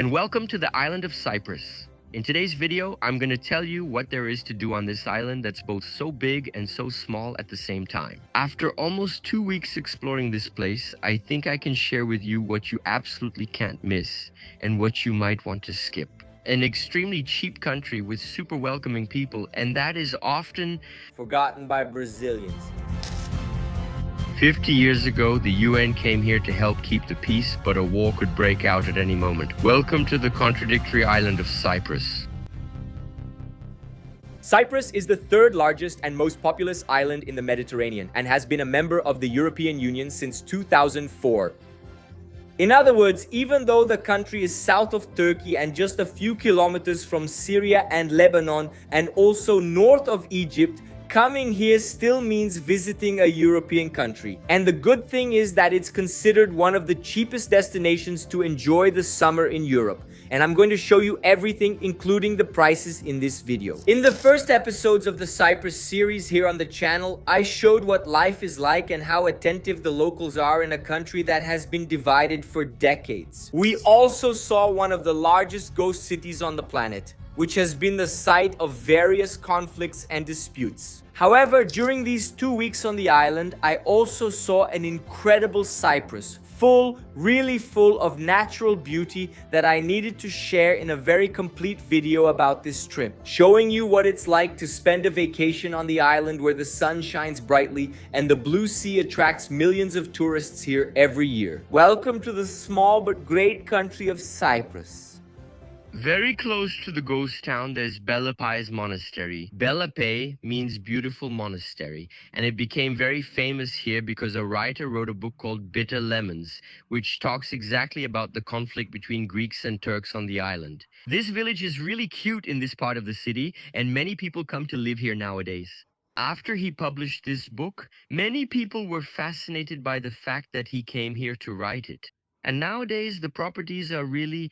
and welcome to the island of Cyprus. In today's video, I'm going to tell you what there is to do on this island that's both so big and so small at the same time. After almost 2 weeks exploring this place, I think I can share with you what you absolutely can't miss and what you might want to skip. An extremely cheap country with super welcoming people, and that is often forgotten by Brazilians. 50 years ago, the UN came here to help keep the peace, but a war could break out at any moment. Welcome to the contradictory island of Cyprus. Cyprus is the third largest and most populous island in the Mediterranean and has been a member of the European Union since 2004. In other words, even though the country is south of Turkey and just a few kilometers from Syria and Lebanon, and also north of Egypt, coming here still means visiting a European country. And the good thing is that it's considered one of the cheapest destinations to enjoy the summer in Europe. And I'm going to show you everything, including the prices, in this video. In the first episodes of the Cyprus series here on the channel, I showed what life is like and how attentive the locals are in a country that has been divided for decades. We also saw one of the largest ghost cities on the planet, which has been the site of various conflicts and disputes. However, during these 2 weeks on the island, I also saw an incredible Cyprus, really full of natural beauty that I needed to share in a very complete video about this trip, showing you what it's like to spend a vacation on the island where the sun shines brightly and the blue sea attracts millions of tourists here every year. Welcome to the small but great country of Cyprus. Very close to the ghost town, there's Bellapais Monastery. Bellapais means beautiful monastery, and it became very famous here because a writer wrote a book called Bitter Lemons, which talks exactly about the conflict between Greeks and Turks on the island. This village is really cute in this part of the city, and many people come to live here nowadays. After he published this book, many people were fascinated by the fact that he came here to write it. And nowadays, the properties are really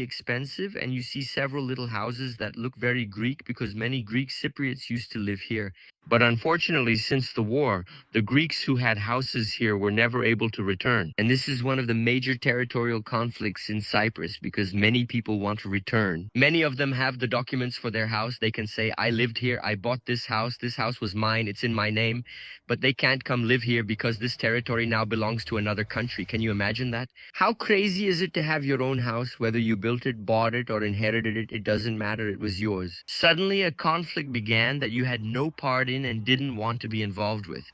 expensive, and you see several little houses that look very Greek because many Greek Cypriots used to live here. But unfortunately, since the war, the Greeks who had houses here were never able to return. And this is one of the major territorial conflicts in Cyprus because many people want to return. Many of them have the documents for their house. They can say, I lived here, I bought this house was mine, it's in my name. But they can't come live here because this territory now belongs to another country. Can you imagine that? How crazy is it to have your own house? Whether you built it, bought it, or inherited it, it doesn't matter, it was yours. Suddenly a conflict began that you had no part in and didn't want to be involved with.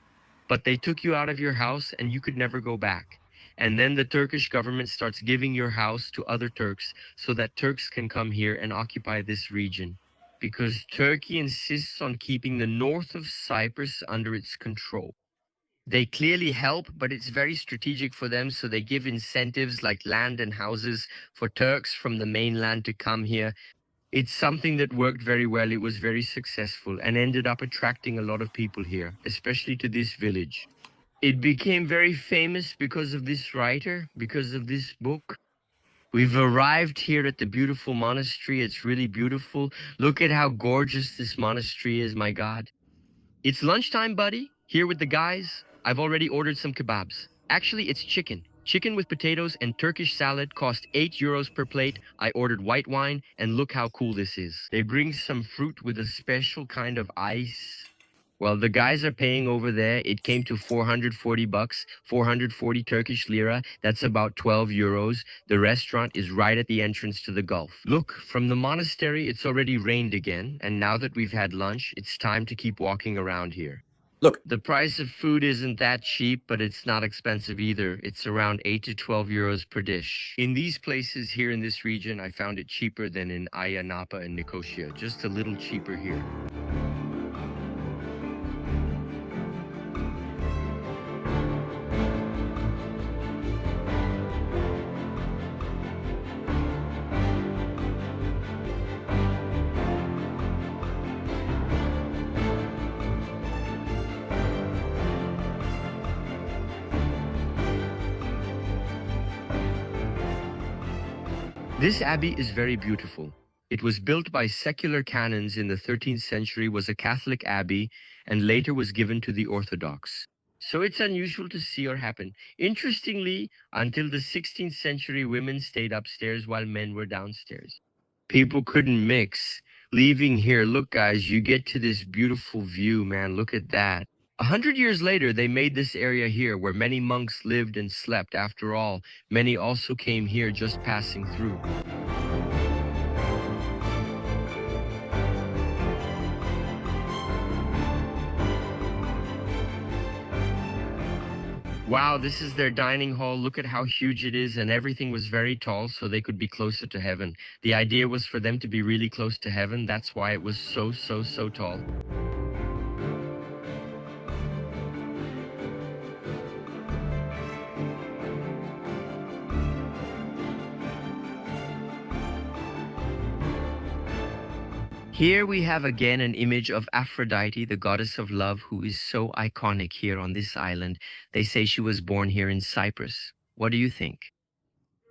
But they took you out of your house and you could never go back. And then the Turkish government starts giving your house to other Turks so that Turks can come here and occupy this region. Because Turkey insists on keeping the north of Cyprus under its control. They clearly help, but it's very strategic for them, so they give incentives like land and houses for Turks from the mainland to come here. It's something that worked very well. It was very successful and ended up attracting a lot of people here, especially to this village. It became very famous because of this writer, because of this book. We've arrived here at the beautiful monastery. It's really beautiful. Look at how gorgeous this monastery is, my God. It's lunchtime, buddy. Here with the guys. I've already ordered some kebabs. Actually, it's chicken. Chicken with potatoes and Turkish salad cost 8 euros per plate. I ordered white wine, and look how cool this is. They bring some fruit with a special kind of ice. Well, the guys are paying over there. It came to 440 bucks, 440 Turkish lira. That's about 12 euros. The restaurant is right at the entrance to the Gulf. Look, from the monastery, it's already rained again. And now that we've had lunch, it's time to keep walking around here. Look, the price of food isn't that cheap, but it's not expensive either. It's around 8 to 12 euros per dish. In these places here in this region, I found it cheaper than in Ayia Napa and Nicosia. Just a little cheaper here. This abbey is very beautiful. It was built by secular canons in the 13th century, was a Catholic abbey, and later was given to the Orthodox. So it's unusual to see or happen. Interestingly, until the 16th century, women stayed upstairs while men were downstairs. People couldn't mix. Leaving here, look, guys, you get to this beautiful view, man. Look at that. 100 years later, they made this area here where many monks lived and slept. After all, many also came here just passing through. Wow, this is their dining hall. Look at how huge it is, and everything was very tall so they could be closer to heaven. The idea was for them to be really close to heaven. That's why it was so tall. Here we have again an image of Aphrodite, the goddess of love, who is so iconic here on this island. They say she was born here in Cyprus. What do you think?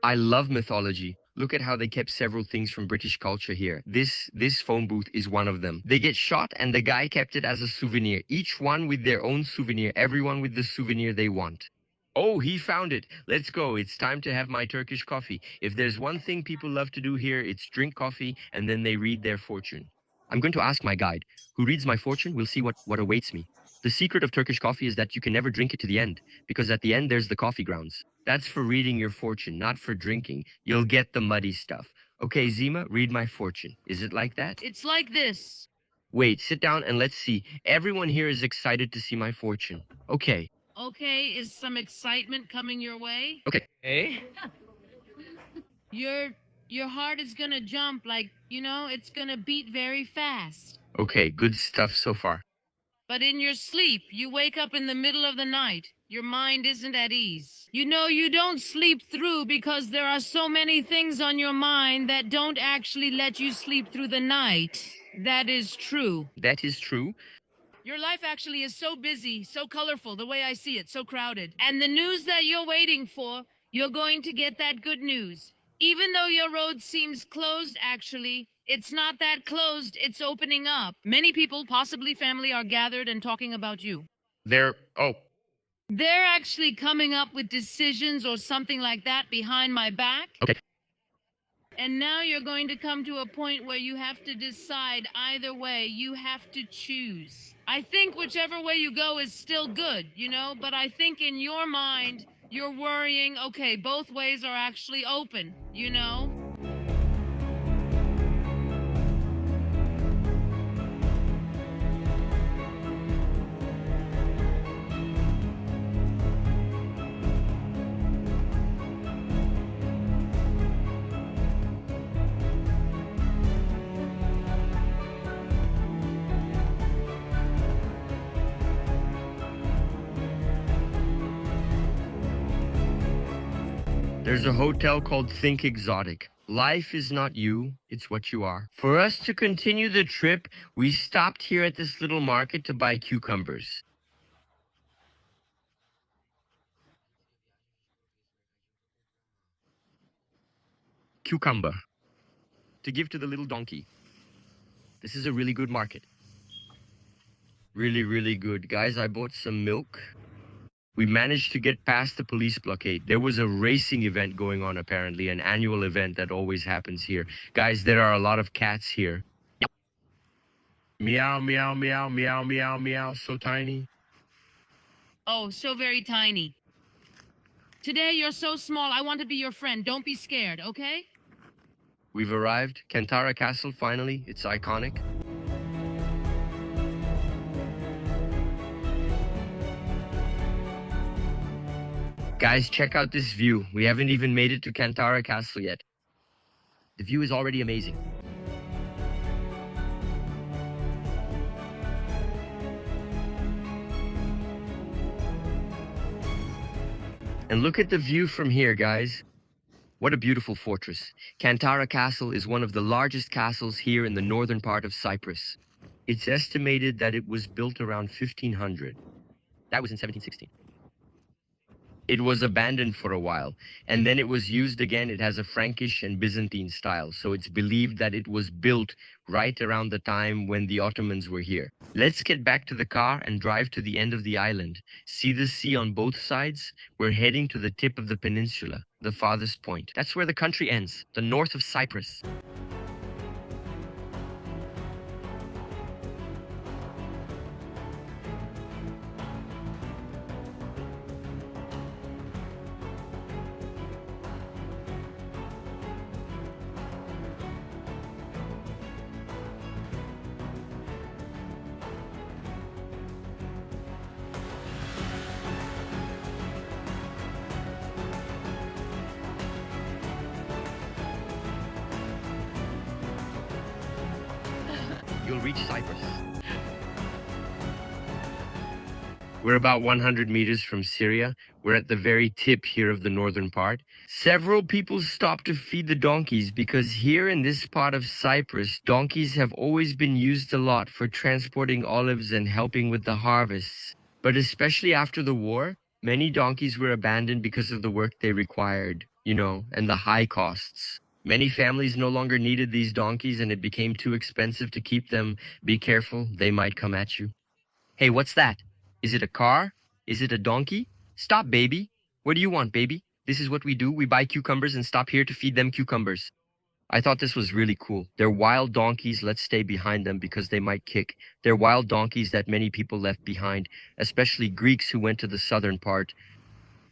I love mythology. Look at how they kept several things from British culture here. This phone booth is one of them. They get shot and the guy kept it as a souvenir. Each one with their own souvenir, everyone with the souvenir they want. Oh, he found it. Let's go. It's time to have my Turkish coffee. If there's one thing people love to do here, it's drink coffee and then they read their fortune. I'm going to ask my guide. Who reads my fortune will see what awaits me. The secret of Turkish coffee is that you can never drink it to the end, because at the end there's the coffee grounds. That's for reading your fortune, not for drinking. You'll get the muddy stuff. Okay, Zima, read my fortune. Is it like that? It's like this. Wait, sit down and let's see. Everyone here is excited to see my fortune. Okay. Okay, is some excitement coming your way? Okay. Hey? Your heart is gonna jump like, it's gonna beat very fast. Okay, good stuff so far. But in your sleep, you wake up in the middle of the night. Your mind isn't at ease. You don't sleep through because there are so many things on your mind that don't actually let you sleep through the night. That is true. That is true. Your life actually is so busy, so colorful, the way I see it, so crowded. And the news that you're waiting for, you're going to get that good news. Even though your road seems closed, actually, it's not that closed, it's opening up. Many people, possibly family, are gathered and talking about you. They're actually coming up with decisions or something like that behind my back. Okay. And now you're going to come to a point where you have to decide either way. You have to choose. I think whichever way you go is still good, but I think in your mind, you're worrying, okay, both ways are actually open, There's a hotel called Think Exotic. Life is not you, it's what you are. For us to continue the trip, we stopped here at this little market to buy cucumbers. Cucumber. To give to the little donkey. This is a really good market. Really good. Guys, I bought some milk. We managed to get past the police blockade. There was a racing event going on, apparently, an annual event that always happens here. Guys, there are a lot of cats here. Meow, meow, meow, meow, meow, meow, so tiny. Oh, so very tiny. Today you're so small, I want to be your friend. Don't be scared, okay? We've arrived. Kantara Castle, finally. It's iconic. Guys, check out this view. We haven't even made it to Kantara Castle yet. The view is already amazing. And look at the view from here, guys. What a beautiful fortress. Kantara Castle is one of the largest castles here in the northern part of Cyprus. It's estimated that it was built around 1500. That was in 1716. It was abandoned for a while, and then it was used again. It has a Frankish and Byzantine style, so it's believed that it was built right around the time when the Ottomans were here. Let's get back to the car and drive to the end of the island. See the sea on both sides? We're heading to the tip of the peninsula, the farthest point. That's where the country ends, the north of Cyprus. You'll reach Cyprus. We're about 100 meters from Syria. We're at the very tip here of the northern part. Several people stopped to feed the donkeys because here in this part of Cyprus, donkeys have always been used a lot for transporting olives and helping with the harvests. But especially after the war, many donkeys were abandoned because of the work they required, and the high costs. Many families no longer needed these donkeys and it became too expensive to keep them. Be careful, they might come at you. Hey, what's that? Is it a car? Is it a donkey? Stop, baby. What do you want, baby? This is what we do. We buy cucumbers and stop here to feed them cucumbers. I thought this was really cool. They're wild donkeys. Let's stay behind them because they might kick. They're wild donkeys that many people left behind, especially Greeks who went to the southern part.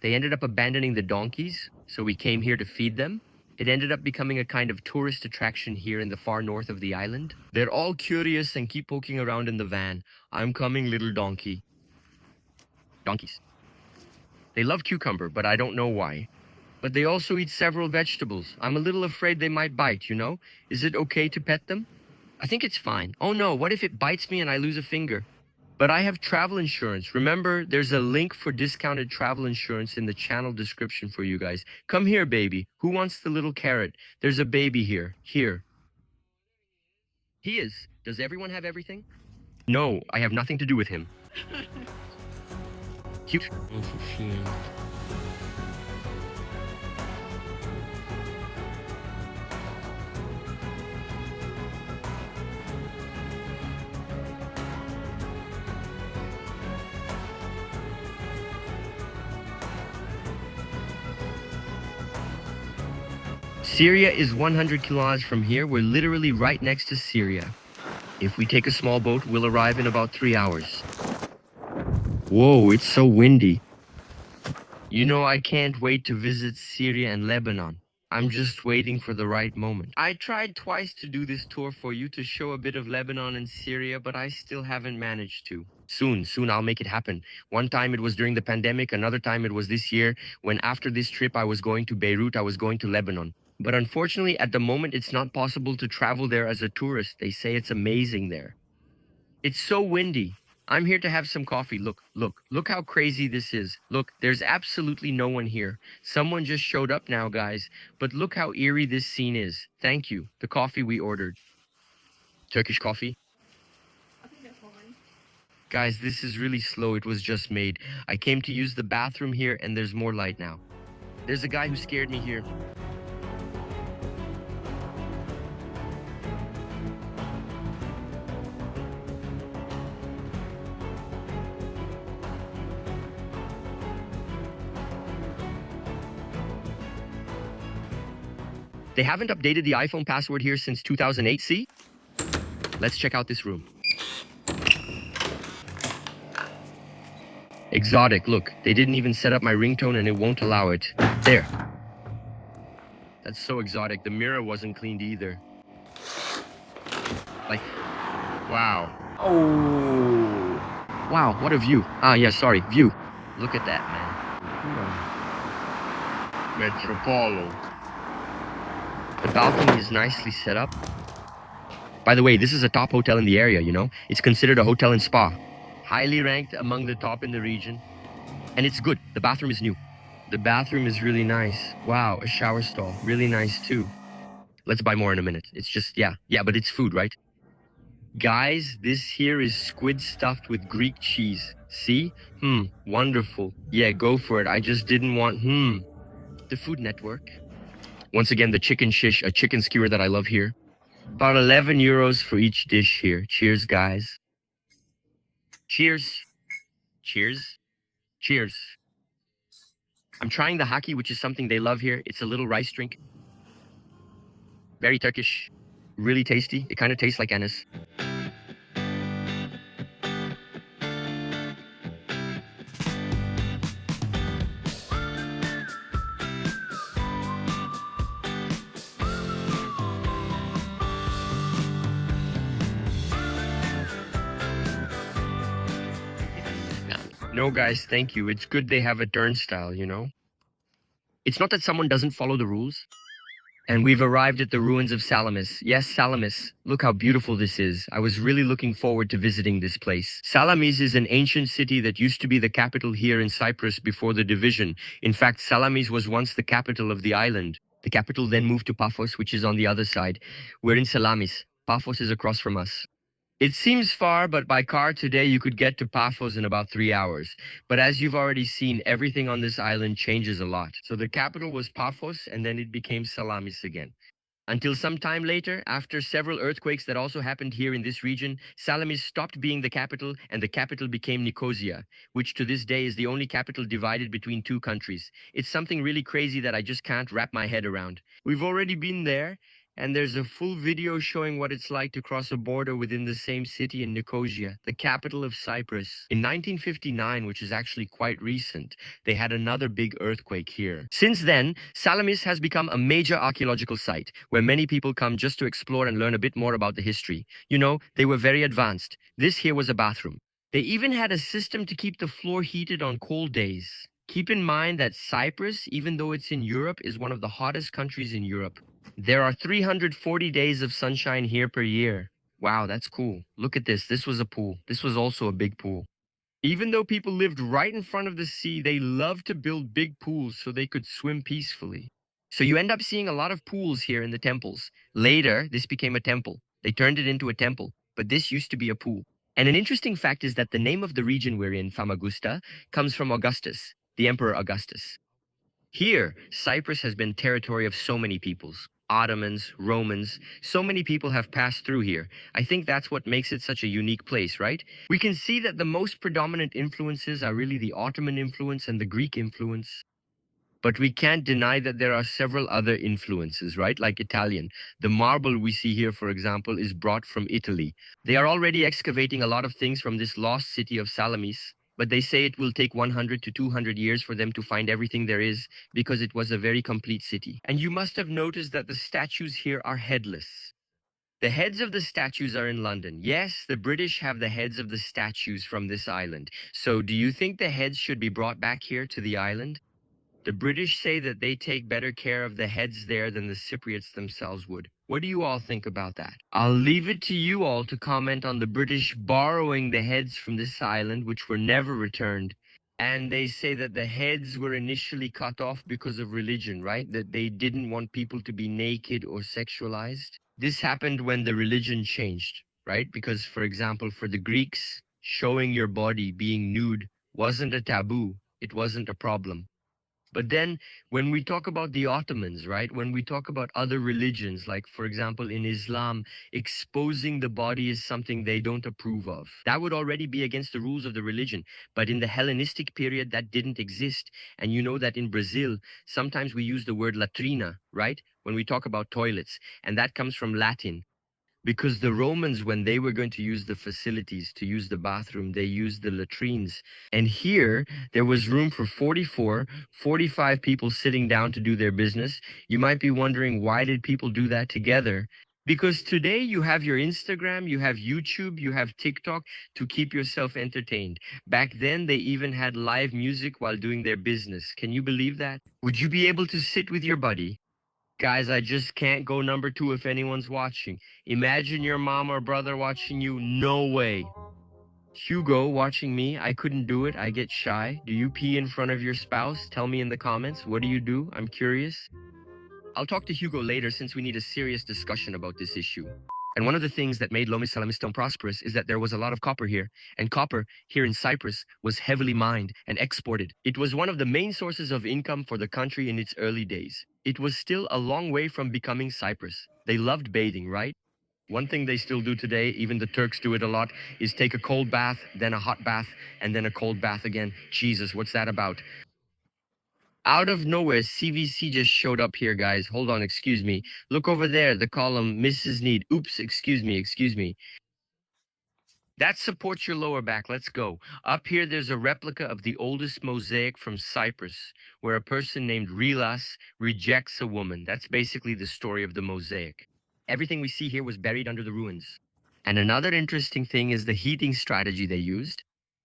They ended up abandoning the donkeys, so we came here to feed them. It ended up becoming a kind of tourist attraction here in the far north of the island. They're all curious and keep poking around in the van. I'm coming, little donkey. Donkeys. They love cucumber, but I don't know why. But they also eat several vegetables. I'm a little afraid they might bite, Is it okay to pet them? I think it's fine. Oh no, what if it bites me and I lose a finger? But I have travel insurance. Remember, there's a link for discounted travel insurance in the channel description for you guys. Come here, baby. Who wants the little carrot? There's a baby here. Here. He is. Does everyone have everything? No, I have nothing to do with him. Cute. Syria is 100 kilometers from here. We're literally right next to Syria. If we take a small boat, we'll arrive in about 3 hours. Whoa, it's so windy. I can't wait to visit Syria and Lebanon. I'm just waiting for the right moment. I tried twice to do this tour for you to show a bit of Lebanon and Syria, but I still haven't managed to. Soon I'll make it happen. One time it was during the pandemic, another time it was this year, when after this trip I was going to Beirut, I was going to Lebanon. But unfortunately, at the moment, it's not possible to travel there as a tourist. They say it's amazing there. It's so windy. I'm here to have some coffee. Look how crazy this is. Look, there's absolutely no one here. Someone just showed up now, guys. But look how eerie this scene is. Thank you. The coffee we ordered. Turkish coffee. Guys, this is really slow. It was just made. I came to use the bathroom here and there's more light now. There's a guy who scared me here. They haven't updated the iPhone password here since 2008, see? Let's check out this room. Exotic, look. They didn't even set up my ringtone and it won't allow it. There. That's so exotic. The mirror wasn't cleaned either. Wow. Oh. Wow, what a view. View. Look at that, man. Metropolo. The balcony is nicely set up. By the way, this is a top hotel in the area, It's considered a hotel and spa. Highly ranked among the top in the region. And it's good. The bathroom is new. The bathroom is really nice. Wow, a shower stall. Really nice too. Let's buy more in a minute. It's just, yeah, but it's food, right? Guys, this here is squid stuffed with Greek cheese. See? Wonderful. Yeah, go for it. I just didn't want, The Food Network. Once again, the chicken shish, a chicken skewer that I love here. About 11 euros for each dish here. Cheers, guys. Cheers. Cheers. Cheers. I'm trying the haki, which is something they love here. It's a little rice drink. Very Turkish. Really tasty. It kind of tastes like anise. No, guys, thank you. It's good they have a turnstile, you know? It's not that someone doesn't follow the rules. And we've arrived at the ruins of Salamis. Yes, Salamis. Look how beautiful this is. I was really looking forward to visiting this place. Salamis is an ancient city that used to be the capital here in Cyprus before the division. In fact, Salamis was once the capital of the island. The capital then moved to Paphos, which is on the other side. We're in Salamis. Paphos is across from us. It seems far, but by car today you could get to Paphos in about 3 hours. But as you've already seen, everything on this island changes a lot. So the capital was Paphos, and then it became Salamis again. Until some time later, after several earthquakes that also happened here in this region, Salamis stopped being the capital, and the capital became Nicosia, which to this day is the only capital divided between two countries. It's something really crazy that I just can't wrap my head around. We've already been there, and there's a full video showing what it's like to cross a border within the same city in Nicosia, the capital of Cyprus. In 1959, which is actually quite recent, they had another big earthquake here. Since then, Salamis has become a major archaeological site where many people come just to explore and learn a bit more about the history. You know, they were very advanced. This here was a bathroom. They even had a system to keep the floor heated on cold days. Keep in mind that Cyprus, even though it's in Europe, is one of the hottest countries in Europe. There are 340 days of sunshine here per year. Wow, that's cool. Look at this. This was a pool. This was also a big pool. Even though people lived right in front of the sea, they loved to build big pools so they could swim peacefully. So you end up seeing a lot of pools here in the temples. Later, this became a temple. They turned it into a temple, but this used to be a pool. And an interesting fact is that the name of the region we're in, Famagusta, comes from Augustus, the Emperor Augustus. Here, Cyprus has been territory of so many peoples. Ottomans, Romans, so many people have passed through here. I think that's what makes it such a unique place, right? We can see that the most predominant influences are really the Ottoman influence and the Greek influence. But we can't deny that there are several other influences, right? Like Italian. The marble we see here, for example, is brought from Italy. They are already excavating a lot of things from this lost city of Salamis, but they say it will take 100 to 200 years for them to find everything there is because it was a very complete city. And you must have noticed that the statues here are headless. The heads of the statues are in London. Yes, the British have the heads of the statues from this island. So do you think the heads should be brought back here to the island? The British say that they take better care of the heads there than the Cypriots themselves would. What do you all think about that? I'll leave it to you all to comment on the British borrowing the heads from this island, which were never returned. And they say that the heads were initially cut off because of religion, right? That they didn't want people to be naked or sexualized. This happened when the religion changed, right? Because, for example, for the Greeks, showing your body, being nude, wasn't a taboo. It wasn't a problem. But then when we talk about the Ottomans, right, when we talk about other religions, like, for example, in Islam, exposing the body is something they don't approve of. That would already be against the rules of the religion. But in the Hellenistic period, that didn't exist. And you know that in Brazil, sometimes we use the word latrina, right, when we talk about toilets. And that comes from Latin. Because the Romans, when they were going to use the facilities, to use the bathroom, they used the latrines. And here, there was room for 45 people sitting down to do their business. You might be wondering, why did people do that together? Because today you have your Instagram, you have YouTube, you have TikTok to keep yourself entertained. Back then, they even had live music while doing their business. Can you believe that? Would you be able to sit with your buddy? Guys, I just can't go number 2 if anyone's watching. Imagine your mom or brother watching you. No way. Hugo watching me. I couldn't do it. I get shy. Do you pee in front of your spouse? Tell me in the comments. What do you do? I'm curious. I'll talk to Hugo later since we need a serious discussion about this issue. And one of the things that made Lomis Salamis stone prosperous is that there was a lot of copper here, and copper here in Cyprus was heavily mined and exported. It was one of the main sources of income for the country in its early days. It was still a long way from becoming Cyprus. They loved bathing, right? One thing they still do today, even the Turks do it a lot, is take a cold bath, then a hot bath, and then a cold bath again. Jesus, what's that about? Out of nowhere, CVC just showed up here, guys. Hold on, excuse me. Look over there, the column Mrs. Need. Oops, excuse me, excuse me. That supports your lower back. Let's go. Up here, there's a replica of the oldest mosaic from Cyprus, where a person named Relas rejects a woman. That's basically the story of the mosaic. Everything we see here was buried under the ruins. And another interesting thing is the heating strategy they used.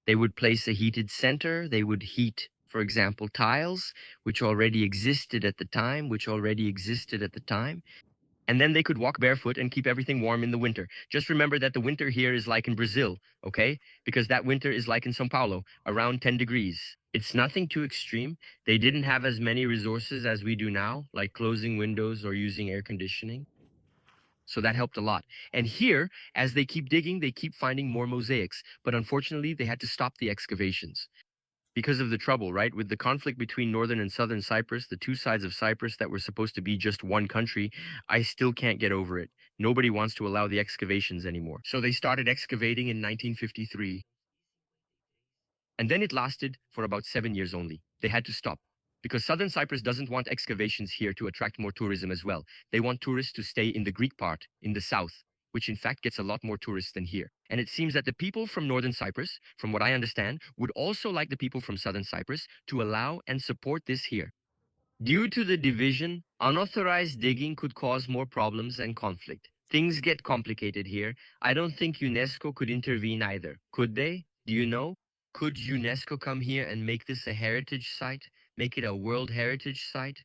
They would place a heated center. They would heat, for example, tiles, which already existed at the time, and then they could walk barefoot and keep everything warm in the winter. Just remember that the winter here is like in Brazil, okay? Because that winter is like in São Paulo, around 10 degrees. It's nothing too extreme. They didn't have as many resources as we do now, like closing windows or using air conditioning. So that helped a lot. And here, as they keep digging, they keep finding more mosaics. But unfortunately, they had to stop the excavations because of the trouble, right? With the conflict between northern and southern Cyprus, the two sides of Cyprus that were supposed to be just one country, I still can't get over it. Nobody wants to allow the excavations anymore. So they started excavating in 1953. And then it lasted for about 7 years only. They had to stop because southern Cyprus doesn't want excavations here to attract more tourism as well. They want tourists to stay in the Greek part, in the south, which in fact gets a lot more tourists than here. And it seems that the people from northern Cyprus, from what I understand, would also like the people from southern Cyprus to allow and support this here. Due to the division, unauthorized digging could cause more problems and conflict. Things get complicated here. I don't think UNESCO could intervene either. Could they? Do you know? Could UNESCO come here and make this a heritage site? Make it a World Heritage Site?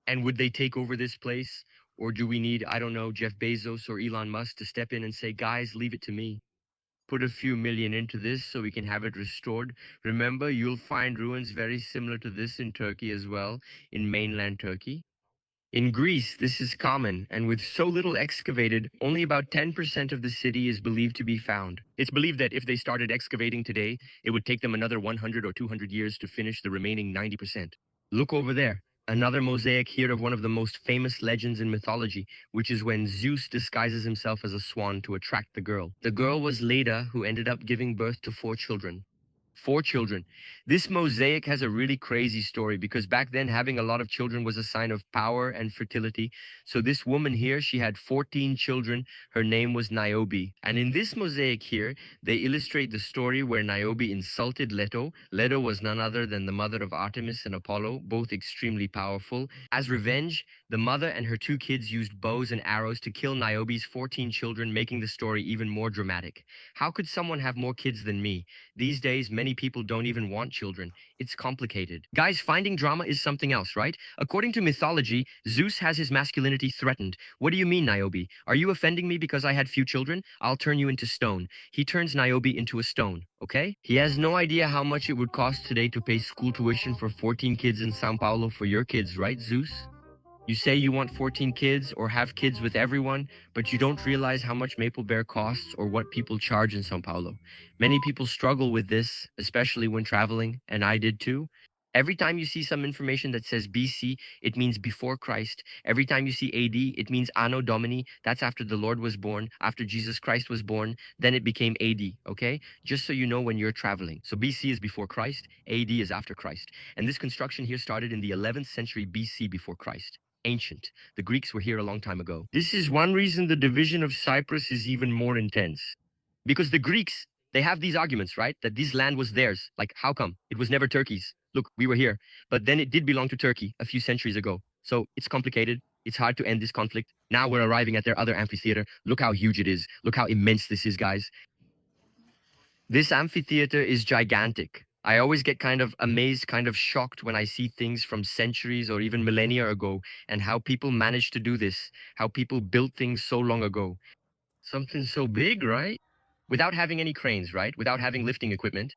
And would they take over this place? Or do we need, I don't know, Jeff Bezos or Elon Musk to step in and say, guys, leave it to me. Put a few million into this so we can have it restored. Remember, you'll find ruins very similar to this in Turkey as well, in mainland Turkey. In Greece, this is common, and with so little excavated, only about 10% of the city is believed to be found. It's believed that if they started excavating today, it would take them another 100 or 200 years to finish the remaining 90%. Look over there. Another mosaic here of one of the most famous legends in mythology, which is when Zeus disguises himself as a swan to attract the girl. The girl was Leda, who ended up giving birth to 4 children. 4 children. This mosaic has a really crazy story because back then having a lot of children was a sign of power and fertility. So this woman here, she had 14 children. Her name was Niobe. And in this mosaic here, they illustrate the story where Niobe insulted Leto. Leto was none other than the mother of Artemis and Apollo, both extremely powerful. As revenge, the mother and her 2 kids used bows and arrows to kill Niobe's 14 children, making the story even more dramatic. How could someone have more kids than me? These days, many people don't even want children. It's complicated. Guys, finding drama is something else, right? According to mythology, Zeus has his masculinity threatened. What do you mean, Niobe? Are you offending me because I had few children? I'll turn you into stone. He turns Niobe into a stone, okay? He has no idea how much it would cost today to pay school tuition for 14 kids in São Paulo for your kids, right, Zeus? You say you want 14 kids or have kids with everyone, but you don't realize how much Maple Bear costs or what people charge in São Paulo. Many people struggle with this, especially when traveling, and I did too. Every time you see some information that says BC, it means before Christ. Every time you see AD, it means Anno Domini. That's after the Lord was born, after Jesus Christ was born. Then it became AD, okay? Just so you know when you're traveling. So BC is before Christ, AD is after Christ. And this construction here started in the 11th century BC before Christ. Ancient. The Greeks were here a long time ago. This is one reason the division of Cyprus is even more intense. Because the Greeks, they have these arguments, right? That this land was theirs. Like, how come? It was never Turkey's. Look, we were here. But then it did belong to Turkey a few centuries ago. So it's complicated. It's hard to end this conflict. Now we're arriving at their other amphitheater. Look how huge it is. Look how immense this is, guys. This amphitheater is gigantic. I always get kind of amazed, kind of shocked when I see things from centuries or even millennia ago and how people managed to do this, how people built things so long ago. Something so big, right? Without having any cranes, right? Without having lifting equipment.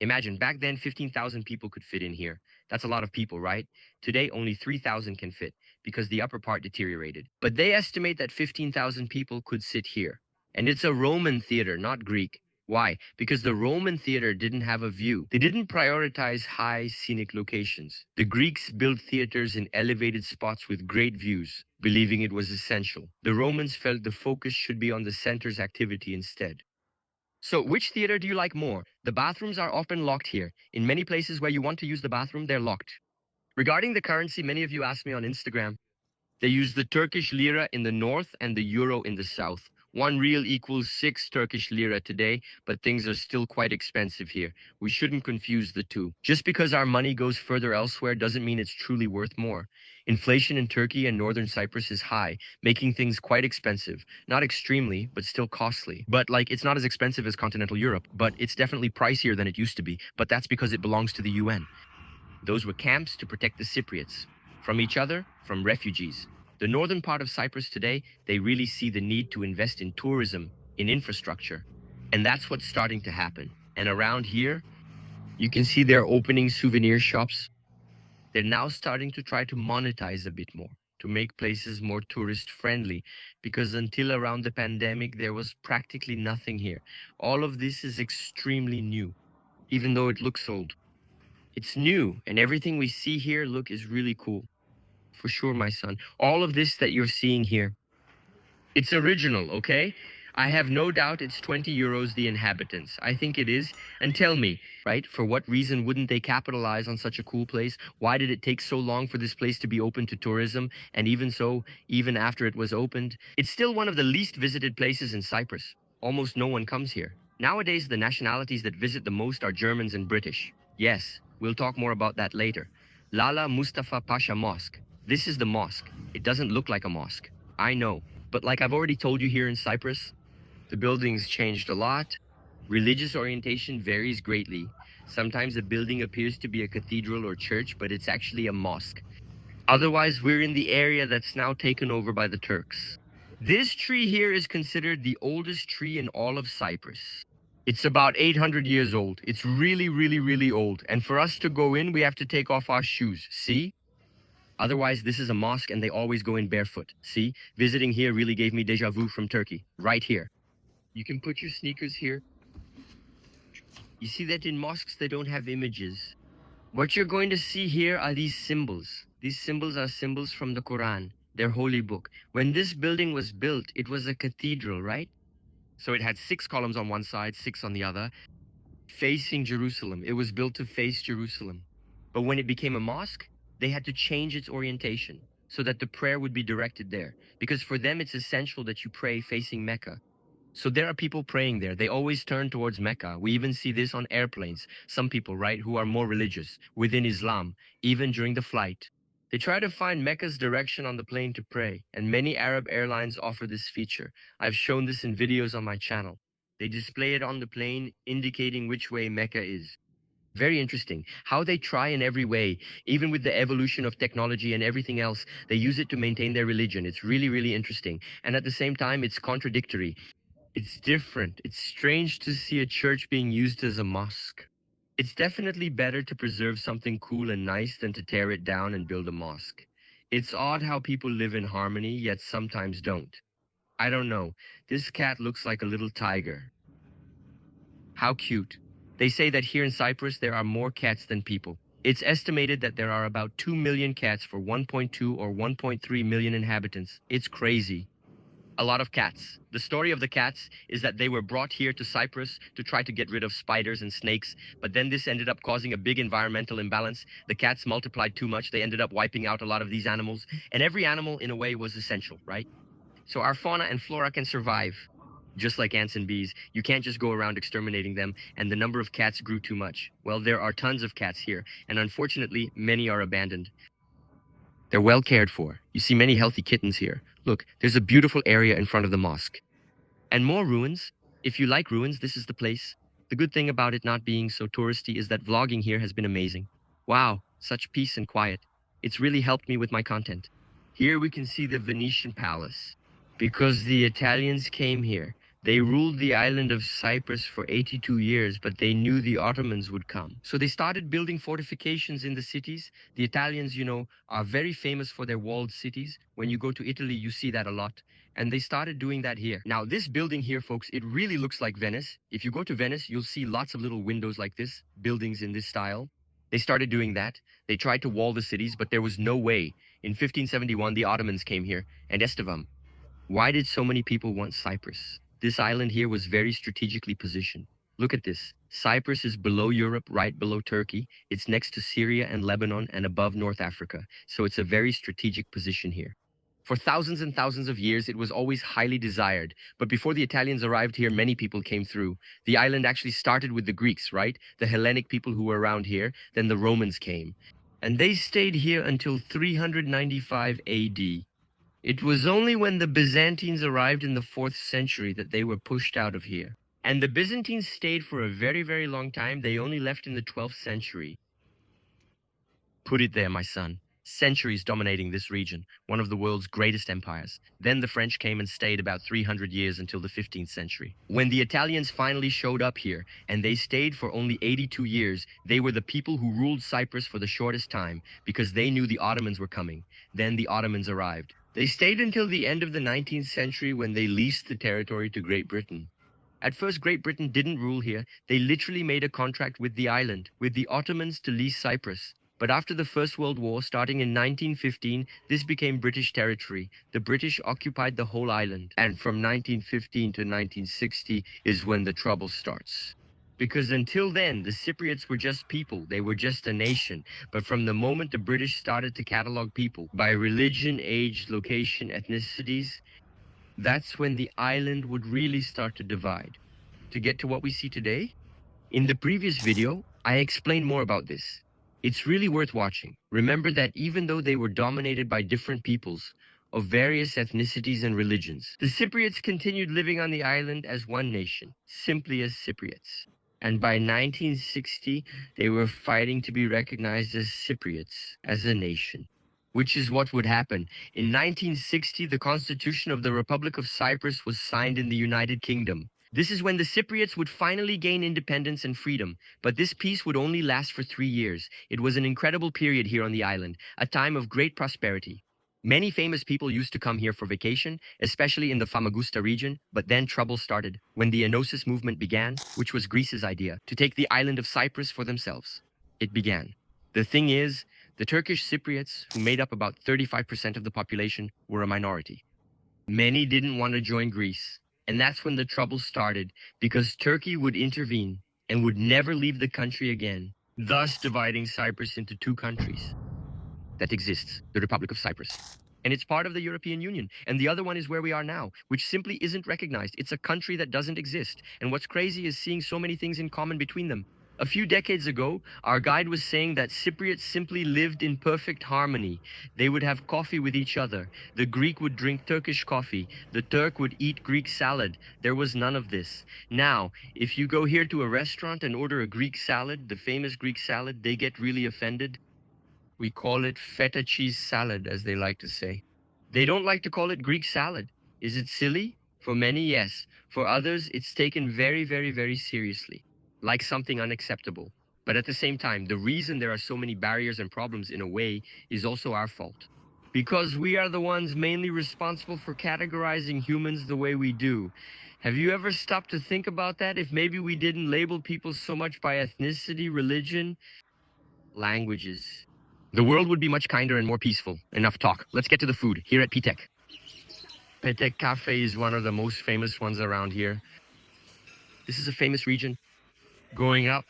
Imagine, back then 15,000 people could fit in here. That's a lot of people, right? Today, only 3,000 can fit because the upper part deteriorated. But they estimate that 15,000 people could sit here. And it's a Roman theater, not Greek. Why? Because the Roman theater didn't have a view. They didn't prioritize high scenic locations. The Greeks built theaters in elevated spots with great views, believing it was essential. The Romans felt the focus should be on the center's activity instead. So, which theater do you like more? The bathrooms are often locked here. In many places where you want to use the bathroom, they're locked. Regarding the currency, many of you asked me on Instagram. They use the Turkish lira in the north and the euro in the south. 1 real equals 6 Turkish lira today, but things are still quite expensive here. We shouldn't confuse the two. Just because our money goes further elsewhere doesn't mean it's truly worth more. Inflation in Turkey and northern Cyprus is high, making things quite expensive. Not extremely, but still costly. But it's not as expensive as continental Europe, but it's definitely pricier than it used to be. But that's because it belongs to the UN. Those were camps to protect the Cypriots from each other, from refugees. The northern part of Cyprus today, they really see the need to invest in tourism, in infrastructure. And that's what's starting to happen. And around here, you can see they're opening souvenir shops. They're now starting to try to monetize a bit more, to make places more tourist friendly, because until around the pandemic, there was practically nothing here. All of this is extremely new, even though it looks old. It's new, and everything we see here, is really cool. For sure, my son. All of this that you're seeing here, it's original, okay? I have no doubt it's 20 euros the inhabitants. I think it is. And tell me, right, for what reason wouldn't they capitalize on such a cool place? Why did it take so long for this place to be open to tourism? And even so, even after it was opened, it's still one of the least visited places in Cyprus. Almost no one comes here. Nowadays, the nationalities that visit the most are Germans and British. Yes, we'll talk more about that later. Lala Mustafa Pasha Mosque. This is the mosque. It doesn't look like a mosque. I know. But like I've already told you here in Cyprus, the building's changed a lot. Religious orientation varies greatly. Sometimes a building appears to be a cathedral or church, but it's actually a mosque. Otherwise, we're in the area that's now taken over by the Turks. This tree here is considered the oldest tree in all of Cyprus. It's about 800 years old. It's really, really, really old. And for us to go in, we have to take off our shoes. See? Otherwise, this is a mosque and they always go in barefoot. See? Visiting here really gave me deja vu from Turkey. Right here. You can put your sneakers here. You see that in mosques, they don't have images. What you're going to see here are these symbols. These symbols are symbols from the Quran, their holy book. When this building was built, it was a cathedral, right? So it had 6 columns on one side, 6 on the other, facing Jerusalem. It was built to face Jerusalem. But when it became a mosque, they had to change its orientation so that the prayer would be directed there. Because for them, it's essential that you pray facing Mecca. So there are people praying there. They always turn towards Mecca. We even see this on airplanes. Some people, right, who are more religious within Islam, even during the flight. They try to find Mecca's direction on the plane to pray, and many Arab airlines offer this feature. I've shown this in videos on my channel. They display it on the plane, indicating which way Mecca is. Very interesting how they try in every way, even with the evolution of technology and everything else, they use it to maintain their religion. It's really, really interesting. And at the same time, it's contradictory. It's different. It's strange to see a church being used as a mosque. It's definitely better to preserve something cool and nice than to tear it down and build a mosque. It's odd how people live in harmony, yet sometimes don't. I don't know. This cat looks like a little tiger. How cute. They say that here in Cyprus, there are more cats than people. It's estimated that there are about 2 million cats for 1.2 or 1.3 million inhabitants. It's crazy. A lot of cats. The story of the cats is that they were brought here to Cyprus to try to get rid of spiders and snakes, but then this ended up causing a big environmental imbalance. The cats multiplied too much. They ended up wiping out a lot of these animals, and every animal in a way was essential, right? So our fauna and flora can survive. Just like ants and bees, you can't just go around exterminating them, and the number of cats grew too much. Well, there are tons of cats here, and unfortunately, many are abandoned. They're well cared for. You see many healthy kittens here. Look, there's a beautiful area in front of the mosque. And more ruins. If you like ruins, this is the place. The good thing about it not being so touristy is that vlogging here has been amazing. Wow, such peace and quiet. It's really helped me with my content. Here we can see the Venetian palace. Because the Italians came here, They ruled the island of Cyprus for 82 years, but they knew the Ottomans would come. So they started building fortifications in the cities. The Italians, are very famous for their walled cities. When you go to Italy, you see that a lot. And they started doing that here. Now, this building here, folks, it really looks like Venice. If you go to Venice, you'll see lots of little windows like this, buildings in this style. They started doing that. They tried to wall the cities, but there was no way. In 1571, the Ottomans came here, and Estevam. Why did so many people want Cyprus? This island here was very strategically positioned. Look at this. Cyprus is below Europe, right below Turkey. It's next to Syria and Lebanon and above North Africa. So it's a very strategic position here. For thousands and thousands of years, it was always highly desired. But before the Italians arrived here, many people came through. The island actually started with the Greeks, right? The Hellenic people who were around here. Then the Romans came. And they stayed here until 395 AD. It was only when the Byzantines arrived in the 4th century that they were pushed out of here. And the Byzantines stayed for a very, very long time. They only left in the 12th century. Put it there, my son. Centuries dominating this region, one of the world's greatest empires. Then the French came and stayed about 300 years until the 15th century. When the Italians finally showed up here, and they stayed for only 82 years, they were the people who ruled Cyprus for the shortest time because they knew the Ottomans were coming. Then the Ottomans arrived. They stayed until the end of the 19th century when they leased the territory to Great Britain. At first, Great Britain didn't rule here. They literally made a contract with the island, with the Ottomans to lease Cyprus. But after the First World War, starting in 1915, this became British territory. The British occupied the whole island. And from 1915 to 1960 is when the trouble starts. Because until then, the Cypriots were just people. They were just a nation. But from the moment the British started to catalog people by religion, age, location, ethnicities, that's when the island would really start to divide. To get to what we see today, in the previous video, I explained more about this. It's really worth watching. Remember that even though they were dominated by different peoples of various ethnicities and religions, the Cypriots continued living on the island as one nation, simply as Cypriots. And by 1960, they were fighting to be recognized as Cypriots, as a nation. Which is what would happen. In 1960, the Constitution of the Republic of Cyprus was signed in the United Kingdom. This is when the Cypriots would finally gain independence and freedom, but this peace would only last for 3 years. It was an incredible period here on the island, a time of great prosperity. Many famous people used to come here for vacation, especially in the Famagusta region, but then trouble started when the Enosis movement began, which was Greece's idea, to take the island of Cyprus for themselves. It began. The thing is, the Turkish Cypriots, who made up about 35% of the population, were a minority. Many didn't want to join Greece. And that's when the trouble started, because Turkey would intervene and would never leave the country again, thus dividing Cyprus into 2 countries that exists, the Republic of Cyprus. And it's part of the European Union. And the other one is where we are now, which simply isn't recognized. It's a country that doesn't exist. And what's crazy is seeing so many things in common between them. A few decades ago, our guide was saying that Cypriots simply lived in perfect harmony. They would have coffee with each other. The Greek would drink Turkish coffee. The Turk would eat Greek salad. There was none of this. Now, if you go here to a restaurant and order a Greek salad, the famous Greek salad, they get really offended. We call it feta cheese salad, as they like to say. They don't like to call it Greek salad. Is it silly? For many, yes. For others, it's taken very, very, very seriously, like something unacceptable. But at the same time, the reason there are so many barriers and problems in a way is also our fault. Because we are the ones mainly responsible for categorizing humans the way we do. Have you ever stopped to think about that? If maybe we didn't label people so much by ethnicity, religion, languages, the world would be much kinder and more peaceful. Enough talk. Let's get to the food here at Pitek. Pitek Cafe is one of the most famous ones around here. This is a famous region. Going up.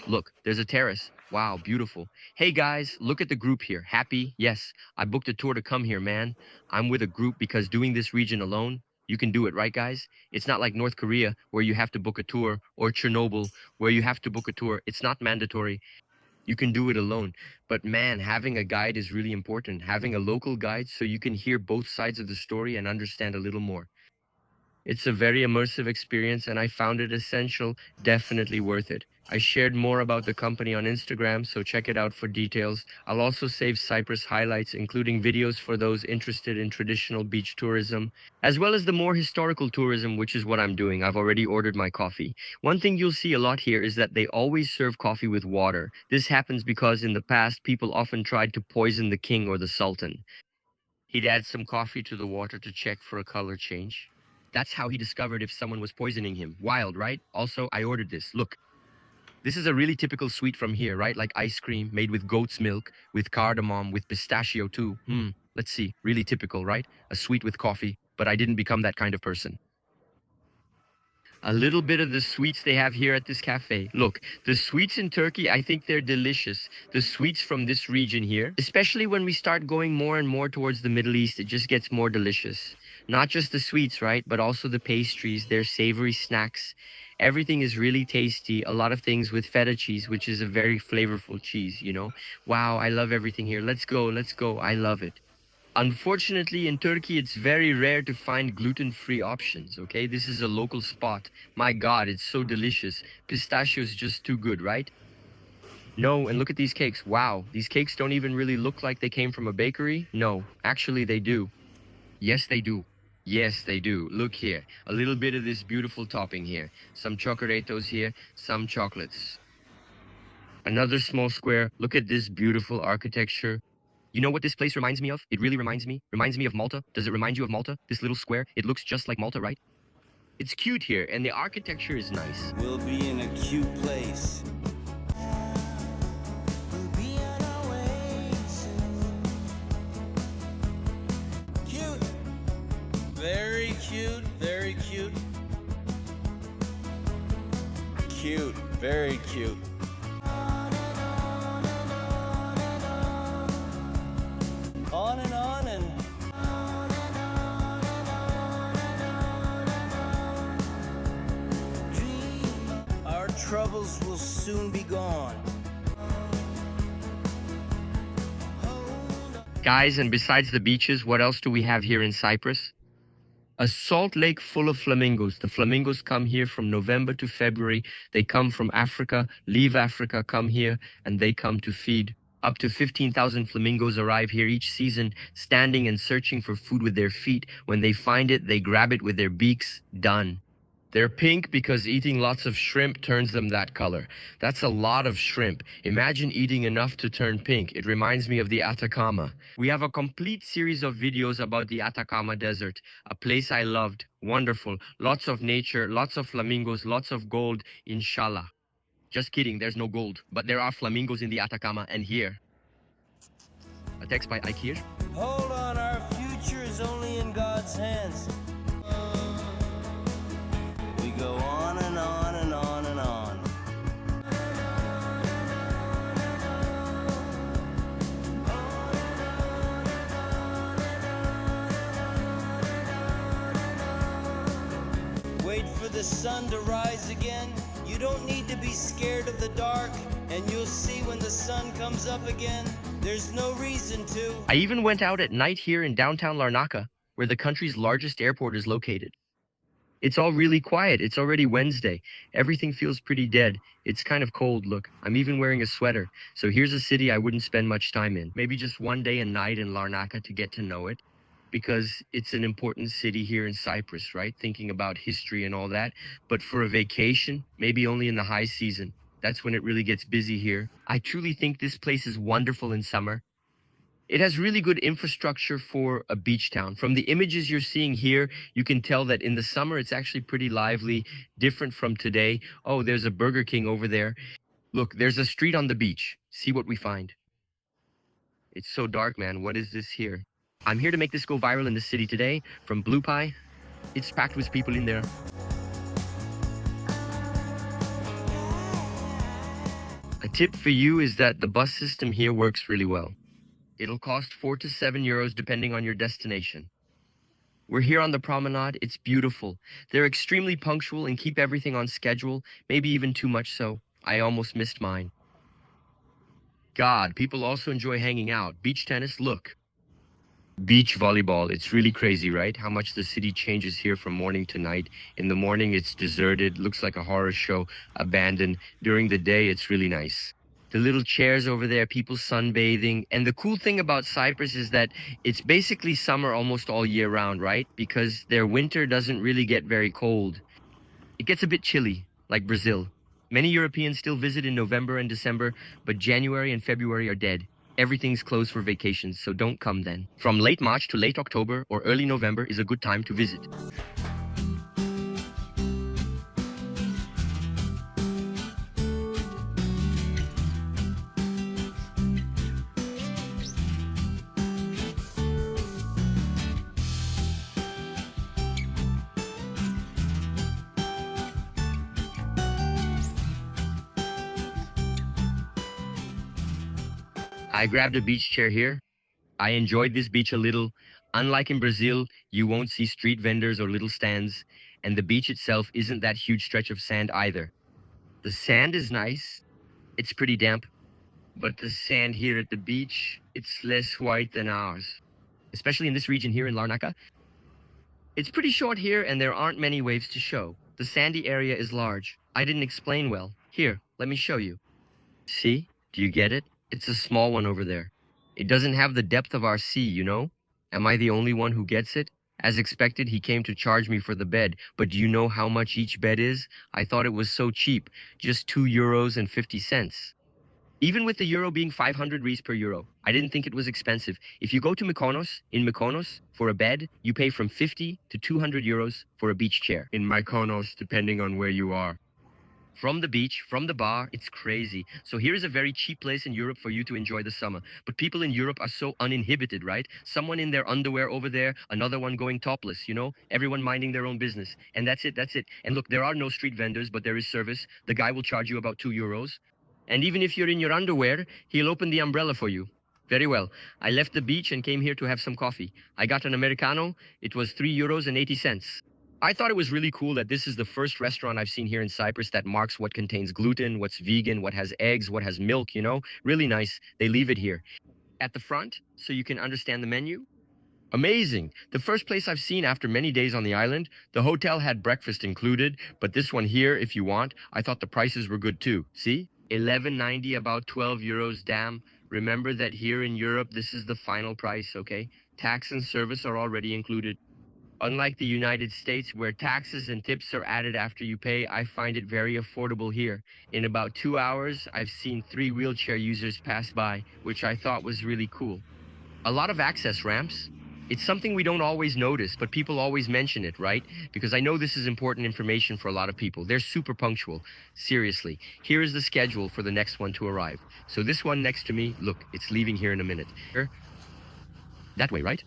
Look, there's a terrace. Wow, beautiful. Hey guys, look at the group here. Happy? Yes, I booked a tour to come here, man. I'm with a group because doing this region alone, you can do it, right guys? It's not like North Korea where you have to book a tour, or Chernobyl where you have to book a tour. It's not mandatory. You can do it alone. But man, having a guide is really important. Having a local guide so you can hear both sides of the story and understand a little more. It's a very immersive experience and I found it essential, definitely worth it. I shared more about the company on Instagram, so check it out for details. I'll also save Cyprus highlights, including videos for those interested in traditional beach tourism, as well as the more historical tourism, which is what I'm doing. I've already ordered my coffee. One thing you'll see a lot here is that they always serve coffee with water. This happens because in the past, people often tried to poison the king or the sultan. He'd add some coffee to the water to check for a color change. That's how he discovered if someone was poisoning him. Wild, right? Also, I ordered this. Look. This is a really typical sweet from here, right? Like ice cream made with goat's milk, with cardamom, with pistachio too. Let's see. Really typical, right? A sweet with coffee, but I didn't become that kind of person. A little bit of the sweets they have here at this cafe. Look, the sweets in Turkey, I think they're delicious. The sweets from this region here, especially when we start going more and more towards the Middle East, it just gets more delicious. Not just the sweets, right? But also the pastries, their savory snacks. Everything is really tasty. A lot of things with feta cheese, which is a very flavorful cheese, you know? Wow, I love everything here. Let's go, let's go. I love it. Unfortunately, in Turkey, it's very rare to find gluten-free options, okay? This is a local spot. My God, it's so delicious. Pistachio is just too good, right? No, and look at these cakes. Wow, these cakes don't even really look like they came from a bakery. No, actually they do. Yes, they do. Yes, they do. Look here. A little bit of this beautiful topping here. Some chocolatos here, some chocolates. Another small square. Look at this beautiful architecture. You know what this place reminds me of? It really reminds me of Malta. Does it remind you of Malta? This little square, it looks just like Malta, right? It's cute here, and the architecture is nice. We'll be in a cute place. Cute. Very cute, very cute. Cute, very cute. On and on and our troubles will soon be gone. Guys, and besides the beaches, what else do we have here in Cyprus? A salt lake full of flamingos. The flamingos come here from November to February. They come from Africa, leave Africa, come here, and they come to feed. Up to 15,000 flamingos arrive here each season, standing and searching for food with their feet. When they find it, they grab it with their beaks. Done. They're pink because eating lots of shrimp turns them that color. That's a lot of shrimp. Imagine eating enough to turn pink. It reminds me of the Atacama. We have a complete series of videos about the Atacama Desert, a place I loved. Wonderful. Lots of nature, lots of flamingos, lots of gold, inshallah. Just kidding, there's no gold, but there are flamingos in the Atacama and here. A text by Ikir. Hold on, our future is only in God's hands. We go on and on and on and on. Wait for the sun to rise again. You don't need to be scared of the dark, and you'll see when the sun comes up again. There's no reason to. I even went out at night here in downtown Larnaca, where the country's largest airport is located. It's all really quiet. It's already Wednesday. Everything feels pretty dead. It's kind of cold, look. I'm even wearing a sweater. So here's a city I wouldn't spend much time in. Maybe just one day and night in Larnaca to get to know it. Because it's an important city here in Cyprus, right? Thinking about history and all that. But for a vacation, maybe only in the high season. That's when it really gets busy here. I truly think this place is wonderful in summer. It has really good infrastructure for a beach town. From the images you're seeing here, you can tell that in the summer it's actually pretty lively, different from today. Oh, there's a Burger King over there. Look, there's a street on the beach. See what we find. It's so dark, man. What is this here? I'm here to make this go viral in the city today. From Bellapais, it's packed with people in there. A tip for you is that the bus system here works really well. It'll cost 4 to 7 euros depending on your destination. We're here on the promenade. It's beautiful. They're extremely punctual and keep everything on schedule, maybe even too much so. I almost missed mine. God, people also enjoy hanging out. Beach tennis, look. Beach volleyball. It's really crazy, right? How much the city changes here from morning to night. In the morning, it's deserted, looks like a horror show, abandoned. During the day, it's really nice. The little chairs over there, people sunbathing. And the cool thing about Cyprus is that it's basically summer almost all year round, right? Because their winter doesn't really get very cold. It gets a bit chilly, like Brazil. Many Europeans still visit in November and December, but January and February are dead. Everything's closed for vacations, so don't come then. From late March to late October or early November is a good time to visit. I grabbed a beach chair here. I enjoyed this beach a little. Unlike in Brazil, you won't see street vendors or little stands, and the beach itself isn't that huge stretch of sand either. The sand is nice. It's pretty damp, but the sand here at the beach, it's less white than ours. Especially in this region here in Larnaca. It's pretty short here and there aren't many waves to show. The sandy area is large. I didn't explain well. Here, let me show you. See? Do you get it? It's a small one over there. It doesn't have the depth of our sea, you know? Am I the only one who gets it? As expected, he came to charge me for the bed, but do you know how much each bed is? I thought it was so cheap, just €2.50. Even with the euro being 500 reais per euro, I didn't think it was expensive. If you go to Mykonos, in Mykonos, for a bed, you pay from 50 to 200 euros for a beach chair. In Mykonos, depending on where you are. From the beach, from the bar, it's crazy. So here is a very cheap place in Europe for you to enjoy the summer. But people in Europe are so uninhibited, right? Someone in their underwear over there, another one going topless, you know? Everyone minding their own business. And that's it, that's it. And look, there are no street vendors, but there is service. The guy will charge you about €2. And even if you're in your underwear, he'll open the umbrella for you. Very well. I left the beach and came here to have some coffee. I got an Americano. It was €3.80. I thought it was really cool that this is the first restaurant I've seen here in Cyprus that marks what contains gluten, what's vegan, what has eggs, what has milk, you know? Really nice. They leave it here. At the front, so you can understand the menu. Amazing. The first place I've seen after many days on the island. The hotel had breakfast included, but this one here, if you want, I thought the prices were good too. See? 11.90, about €12. Damn. Remember that here in Europe, this is the final price, okay? Tax and service are already included. Unlike the United States, where taxes and tips are added after you pay, I find it very affordable here. In about 2 hours, I've seen 3 wheelchair users pass by, which I thought was really cool. A lot of access ramps. It's something we don't always notice, but people always mention it, right? Because I know this is important information for a lot of people. They're super punctual. Seriously. Here is the schedule for the next one to arrive. So this one next to me, look, it's leaving here in a minute. That way, right?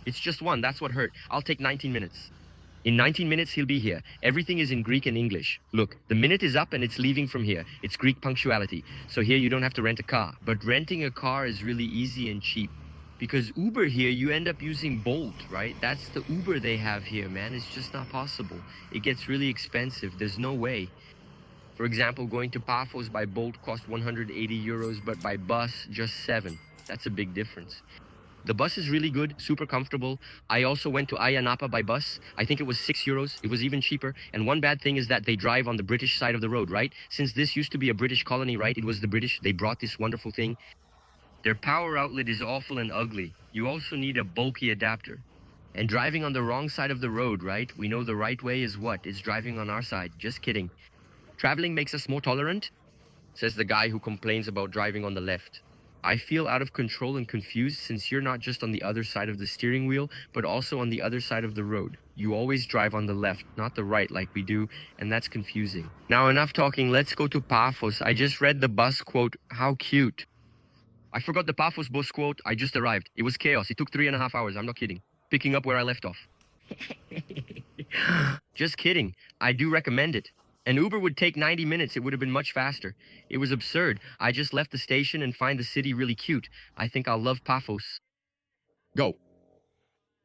It's just one, that's what hurt. I'll take 19 minutes. In 19 minutes, he'll be here. Everything is in Greek and English. Look, the minute is up and it's leaving from here. It's Greek punctuality. So here you don't have to rent a car. But renting a car is really easy and cheap. Because Uber here, you end up using Bolt, right? That's the Uber they have here, man. It's just not possible. It gets really expensive. There's no way. For example, going to Paphos by Bolt costs €180, but by bus, just 7. That's a big difference. The bus is really good, super comfortable. I also went to Ayia Napa by bus. I think it was €6. It was even cheaper. And one bad thing is that they drive on the British side of the road, right? Since this used to be a British colony, right? It was the British. They brought this wonderful thing. Their power outlet is awful and ugly. You also need a bulky adapter. And driving on the wrong side of the road, right? We know the right way is what? It's driving on our side. Just kidding. Traveling makes us more tolerant, says the guy who complains about driving on the left. I feel out of control and confused since you're not just on the other side of the steering wheel, but also on the other side of the road. You always drive on the left, not the right like we do, and that's confusing. Now enough talking, let's go to Paphos. I just read the bus quote, how cute. I forgot the Paphos bus quote, I just arrived. It was chaos, it took 3.5 hours, I'm not kidding. Picking up where I left off. Just kidding, I do recommend it. An Uber would take 90 minutes. It would have been much faster. It was absurd. I just left the station and find the city really cute. I think I'll love Paphos. Go.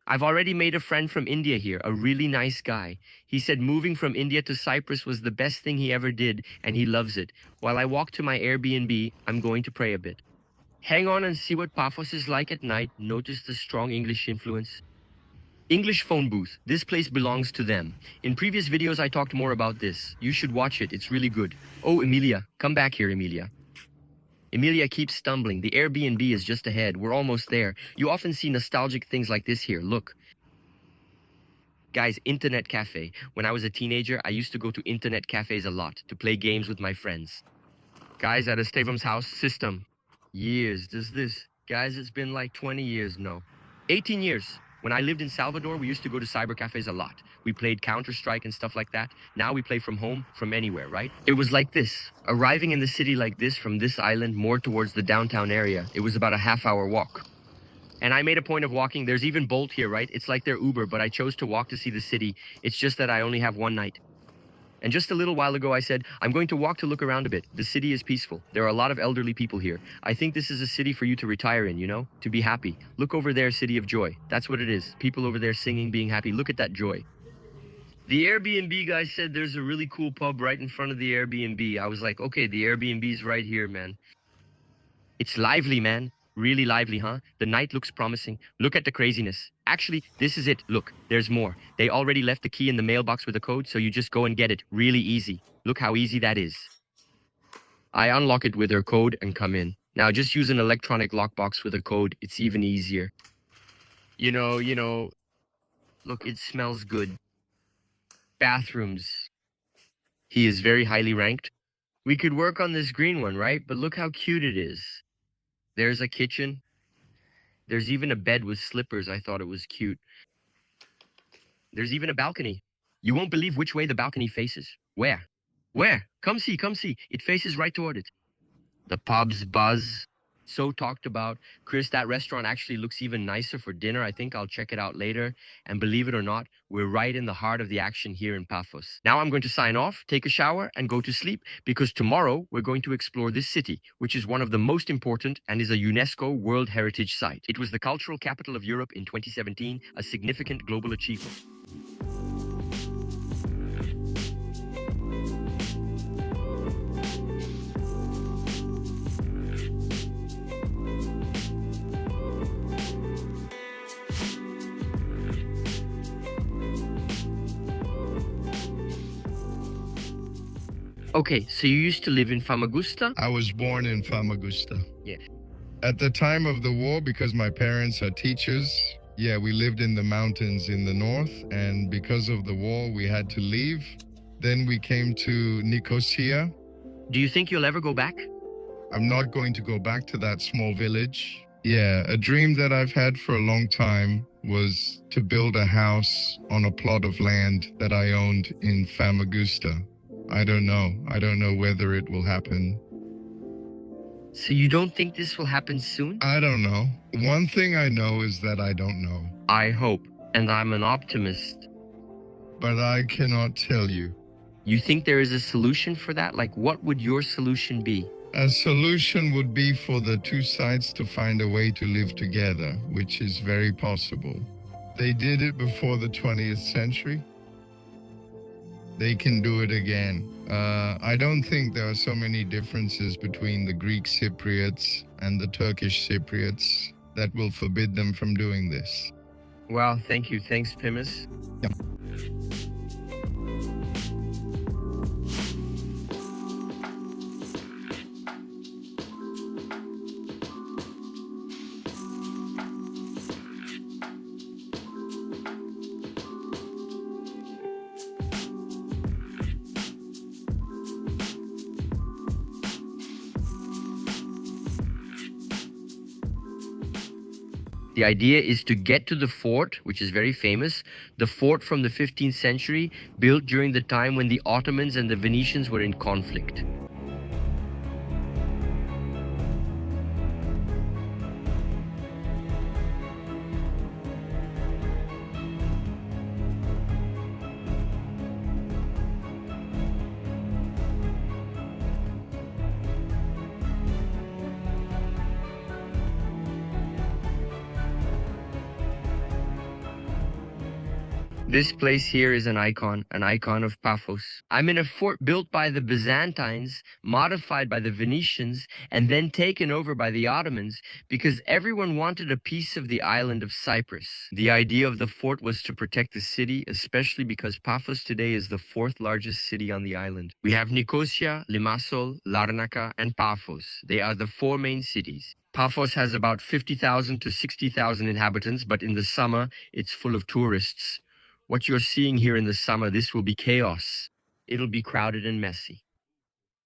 I've already made a friend from India here, a really nice guy. He said moving from India to Cyprus was the best thing he ever did, and he loves it. While I walk to my Airbnb, I'm going to pray a bit. Hang on and see what Paphos is like at night. Notice the strong English influence. English phone booth. This place belongs to them. In previous videos, I talked more about this. You should watch it. It's really good. Oh, Emilia. Come back here, Emilia. Emilia keeps stumbling. The Airbnb is just ahead. We're almost there. You often see nostalgic things like this here. Look. Guys, internet cafe. When I was a teenager, I used to go to internet cafes a lot to play games with my friends. Guys, at Estevam's house, system. Years. Does this? Guys, it's been like 20 years. No. 18 years. When I lived in Salvador, we used to go to cyber cafes a lot. We played Counter-Strike and stuff like that. Now we play from home, from anywhere, right? It was like this. Arriving in the city like this from this island more towards the downtown area, it was about a half-hour walk. And I made a point of walking. There's even Bolt here, right? It's like their Uber, but I chose to walk to see the city. It's just that I only have one night. And just a little while ago, I said, I'm going to walk to look around a bit. The city is peaceful. There are a lot of elderly people here. I think this is a city for you to retire in, you know, to be happy. Look over there, City of Joy. That's what it is. People over there singing, being happy. Look at that joy. The Airbnb guy said there's a really cool pub right in front of the Airbnb. I was like, okay, the Airbnb's right here, man. It's lively, man. Really lively, huh? The night looks promising. Look at the craziness. Actually, this is it. Look, there's more. They already left the key in the mailbox with a code, so you just go and get it. Really easy. Look how easy that is. I unlock it with their code and come in. Now just use an electronic lockbox with a code. It's even easier. You know, look, it smells good. Bathrooms. He is very highly ranked. We could work on this green one, right? But look how cute it is. There's a kitchen. There's even a bed with slippers. I thought it was cute. There's even a balcony. You won't believe which way the balcony faces. Where? Where? Come see, come see. It faces right toward it. The pub's buzz. So talked about. Chris, that restaurant actually looks even nicer for dinner. I think I'll check it out later. And believe it or not, we're right in the heart of the action here in Paphos. Now I'm going to sign off, take a shower, and go to sleep because tomorrow we're going to explore this city, which is one of the most important and is a UNESCO World Heritage Site. It was the cultural capital of Europe in 2017, a significant global achievement. Okay, so you used to live in Famagusta? I was born in Famagusta. Yeah. At the time of the war, because my parents are teachers, we lived in the mountains in the north, and because of the war, we had to leave. Then we came to Nicosia. Do you think you'll ever go back? I'm not going to go back to that small village. Yeah, a dream that I've had for a long time was to build a house on a plot of land that I owned in Famagusta. I don't know whether it will happen. So you don't think this will happen soon? I don't know. One thing I know is that I don't know. I hope, and I'm an optimist. But I cannot tell you. You think there is a solution for that? Like, what would your solution be? A solution would be for the two sides to find a way to live together, which is very possible. They did it before the 20th century. They can do it again. I don't think there are so many differences between the Greek Cypriots and the Turkish Cypriots that will forbid them from doing this. Well, thank you. Thanks, Pimus. Yep. The idea is to get to the fort, which is very famous, the fort from the 15th century, built during the time when the Ottomans and the Venetians were in conflict. This place here is an icon of Paphos. I'm in a fort built by the Byzantines, modified by the Venetians, and then taken over by the Ottomans because everyone wanted a piece of the island of Cyprus. The idea of the fort was to protect the city, especially because Paphos today is the fourth largest city on the island. We have Nicosia, Limassol, Larnaca, and Paphos. They are the four main cities. Paphos has about 50,000 to 60,000 inhabitants, but in the summer, it's full of tourists. What you're seeing here in the summer, this will be chaos. It'll be crowded and messy.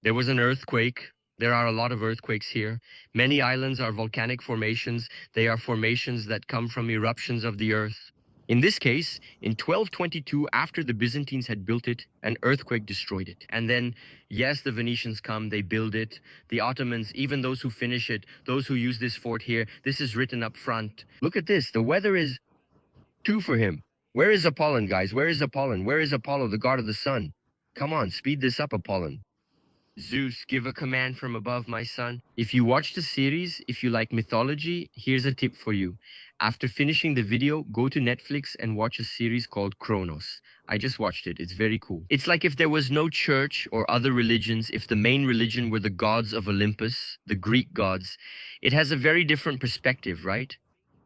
There was an earthquake. There are a lot of earthquakes here. Many islands are volcanic formations. They are formations that come from eruptions of the earth. In this case, in 1222, after the Byzantines had built it, an earthquake destroyed it. And then, yes, the Venetians come, they build it. The Ottomans, even those who finish it, those who use this fort here, this is written up front. Look at this. The weather is 2 for him. Where is Apollon, guys? Where is Apollon? Where is Apollo, the god of the sun? Come on, speed this up, Apollon. Zeus, give a command from above, my son. If you watch the series, if you like mythology, here's a tip for you. After finishing the video, go to Netflix and watch a series called Kronos. I just watched it. It's very cool. It's like if there was no church or other religions, if the main religion were the gods of Olympus, the Greek gods. It has a very different perspective, right?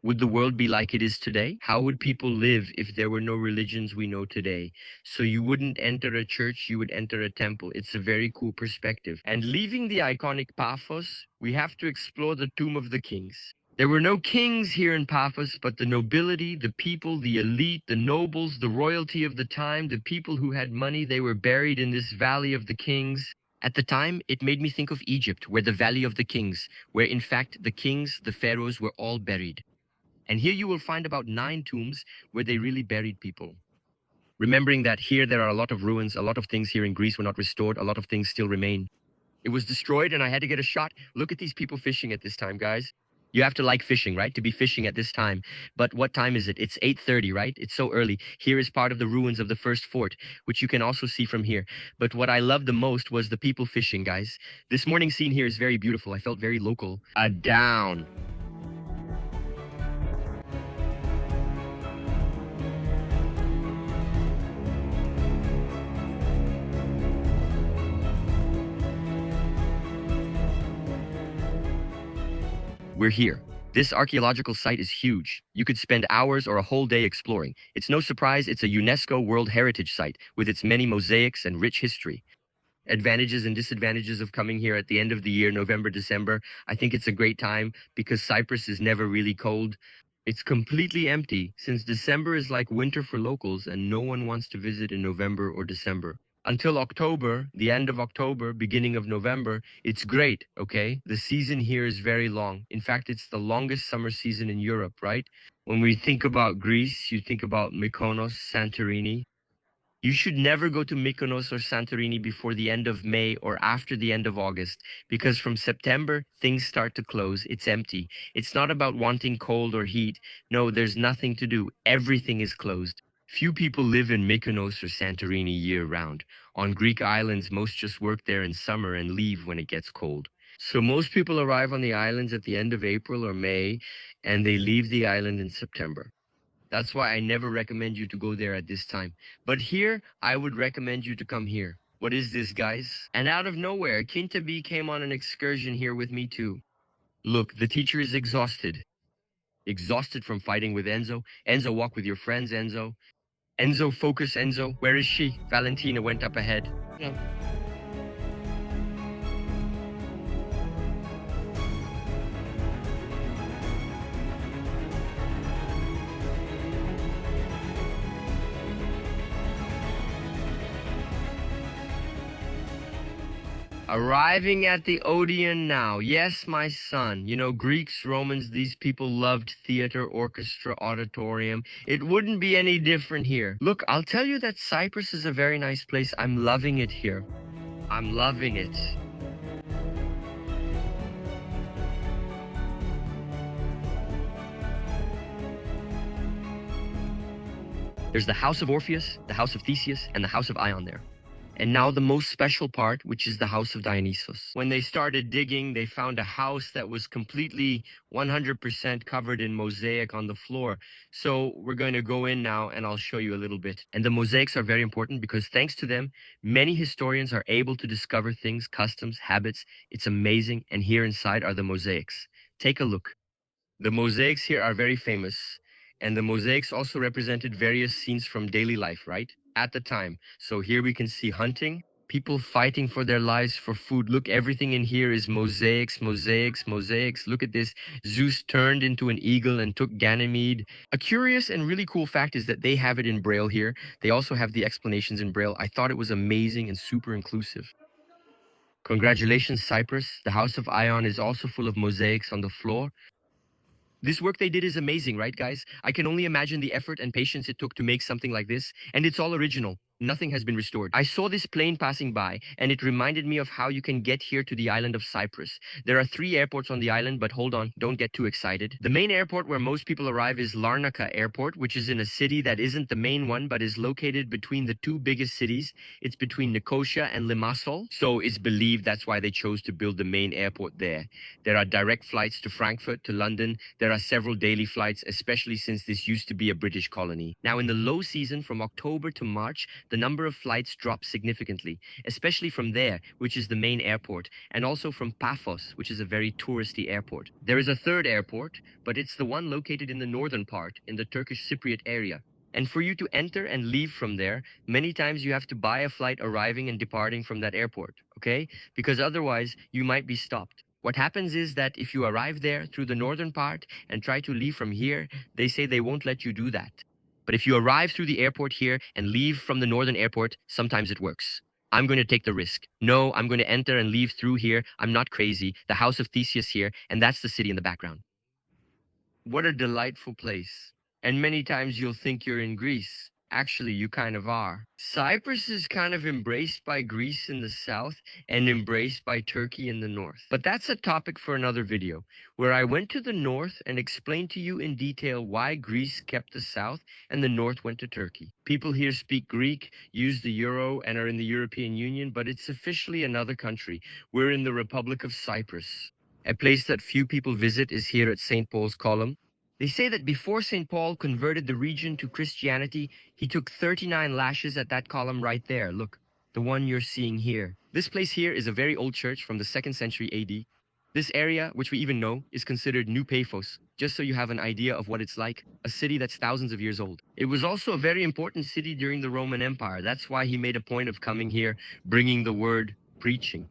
Would the world be like it is today? How would people live if there were no religions we know today? So you wouldn't enter a church, you would enter a temple. It's a very cool perspective. And leaving the iconic Paphos, we have to explore the tomb of the kings. There were no kings here in Paphos, but the nobility, the people, the elite, the nobles, the royalty of the time, the people who had money, they were buried in this Valley of the Kings. At the time, it made me think of Egypt, where the Valley of the Kings, where in fact the kings, the pharaohs, were all buried. And here you will find about 9 tombs where they really buried people. Remembering that here there are a lot of ruins, a lot of things here in Greece were not restored, a lot of things still remain. It was destroyed and I had to get a shot. Look at these people fishing at this time, guys. You have to like fishing, right? To be fishing at this time. But what time is it? It's 8:30, right? It's so early. Here is part of the ruins of the first fort, which you can also see from here. But what I loved the most was the people fishing, guys. This morning scene here is very beautiful. I felt very local. Down. We're here. This archaeological site is huge. You could spend hours or a whole day exploring. It's no surprise it's a UNESCO World Heritage Site with its many mosaics and rich history. Advantages and disadvantages of coming here at the end of the year, November, December. I think it's a great time because Cyprus is never really cold. It's completely empty since December is like winter for locals and no one wants to visit in November or December. Until October, the end of October, beginning of November, it's great, okay? The season here is very long. In fact, it's the longest summer season in Europe, right? When we think about Greece, you think about Mykonos, Santorini. You should never go to Mykonos or Santorini before the end of May or after the end of August, because from September, things start to close. It's empty. It's not about wanting cold or heat. No, there's nothing to do. Everything is closed. Few people live in Mykonos or Santorini year-round. On Greek islands, most just work there in summer and leave when it gets cold. So most people arrive on the islands at the end of April or May, and they leave the island in September. That's why I never recommend you to go there at this time. But here, I would recommend you to come here. What is this, guys? And out of nowhere, Kintabi came on an excursion here with me too. Look, the teacher is exhausted. Exhausted from fighting with Enzo. Enzo, walk with your friends, Enzo. Enzo, focus, Enzo. Where is she? Valentina went up ahead. Yeah. Arriving at the Odeon now. Yes, my son. You know, Greeks, Romans, these people loved theater, orchestra, auditorium. It wouldn't be any different here. Look, I'll tell you that Cyprus is a very nice place. I'm loving it here. I'm loving it. There's the house of Orpheus, the house of Theseus, and the house of Ion there. And now the most special part, which is the house of Dionysus. When they started digging, they found a house that was completely 100% covered in mosaic on the floor. So we're going to go in now and I'll show you a little bit. And the mosaics are very important because thanks to them, many historians are able to discover things, customs, habits. It's amazing. And here inside are the mosaics. Take a look. The mosaics here are very famous. And the mosaics also represented various scenes from daily life, right? At the time. So here we can see hunting, people fighting for their lives for food. Look, everything in here is mosaics, mosaics, mosaics. Look at this. Zeus turned into an eagle and took Ganymede. A curious and really cool fact is that they have it in Braille here. They also have the explanations in Braille. I thought it was amazing and super inclusive. Congratulations, Cyprus. The House of Ion is also full of mosaics on the floor. This work they did is amazing, right, guys? I can only imagine the effort and patience it took to make something like this, and it's all original. Nothing has been restored. I saw this plane passing by, and it reminded me of how you can get here to the island of Cyprus. There are 3 airports on the island, but hold on, don't get too excited. The main airport where most people arrive is Larnaca Airport, which is in a city that isn't the main one, but is located between the 2 biggest cities. It's between Nicosia and Limassol, so it's believed that's why they chose to build the main airport there. There are direct flights to Frankfurt, to London. There are several daily flights, especially since this used to be a British colony. Now, in the low season, from October to March, the number of flights drops significantly, especially from there, which is the main airport, and also from Paphos, which is a very touristy airport. There is a 3rd airport, but it's the one located in the northern part, in the Turkish Cypriot area. And for you to enter and leave from there, many times you have to buy a flight arriving and departing from that airport, okay? Because otherwise, you might be stopped. What happens is that if you arrive there through the northern part and try to leave from here, they say they won't let you do that. But if you arrive through the airport here and leave from the northern airport, sometimes it works. I'm going to take the risk. No, I'm going to enter and leave through here. I'm not crazy. The house of Theseus here, and that's the city in the background. What a delightful place. And many times you'll think you're in Greece. Actually, you kind of are. Cyprus is kind of embraced by Greece in the south and embraced by Turkey in the north. But that's a topic for another video, where I went to the north and explained to you in detail why Greece kept the south and the north went to Turkey. People here speak Greek, use the euro, and are in the European Union, but it's officially another country. We're in the Republic of Cyprus. A place that few people visit is here at St. Paul's Column. They say that before St. Paul converted the region to Christianity, he took 39 lashes at that column right there. Look, the one you're seeing here. This place here is a very old church from the 2nd century AD. This area, which we even know, is considered New Paphos, just so you have an idea of what it's like, a city that's thousands of years old. It was also a very important city during the Roman Empire. That's why he made a point of coming here, bringing the word, preaching.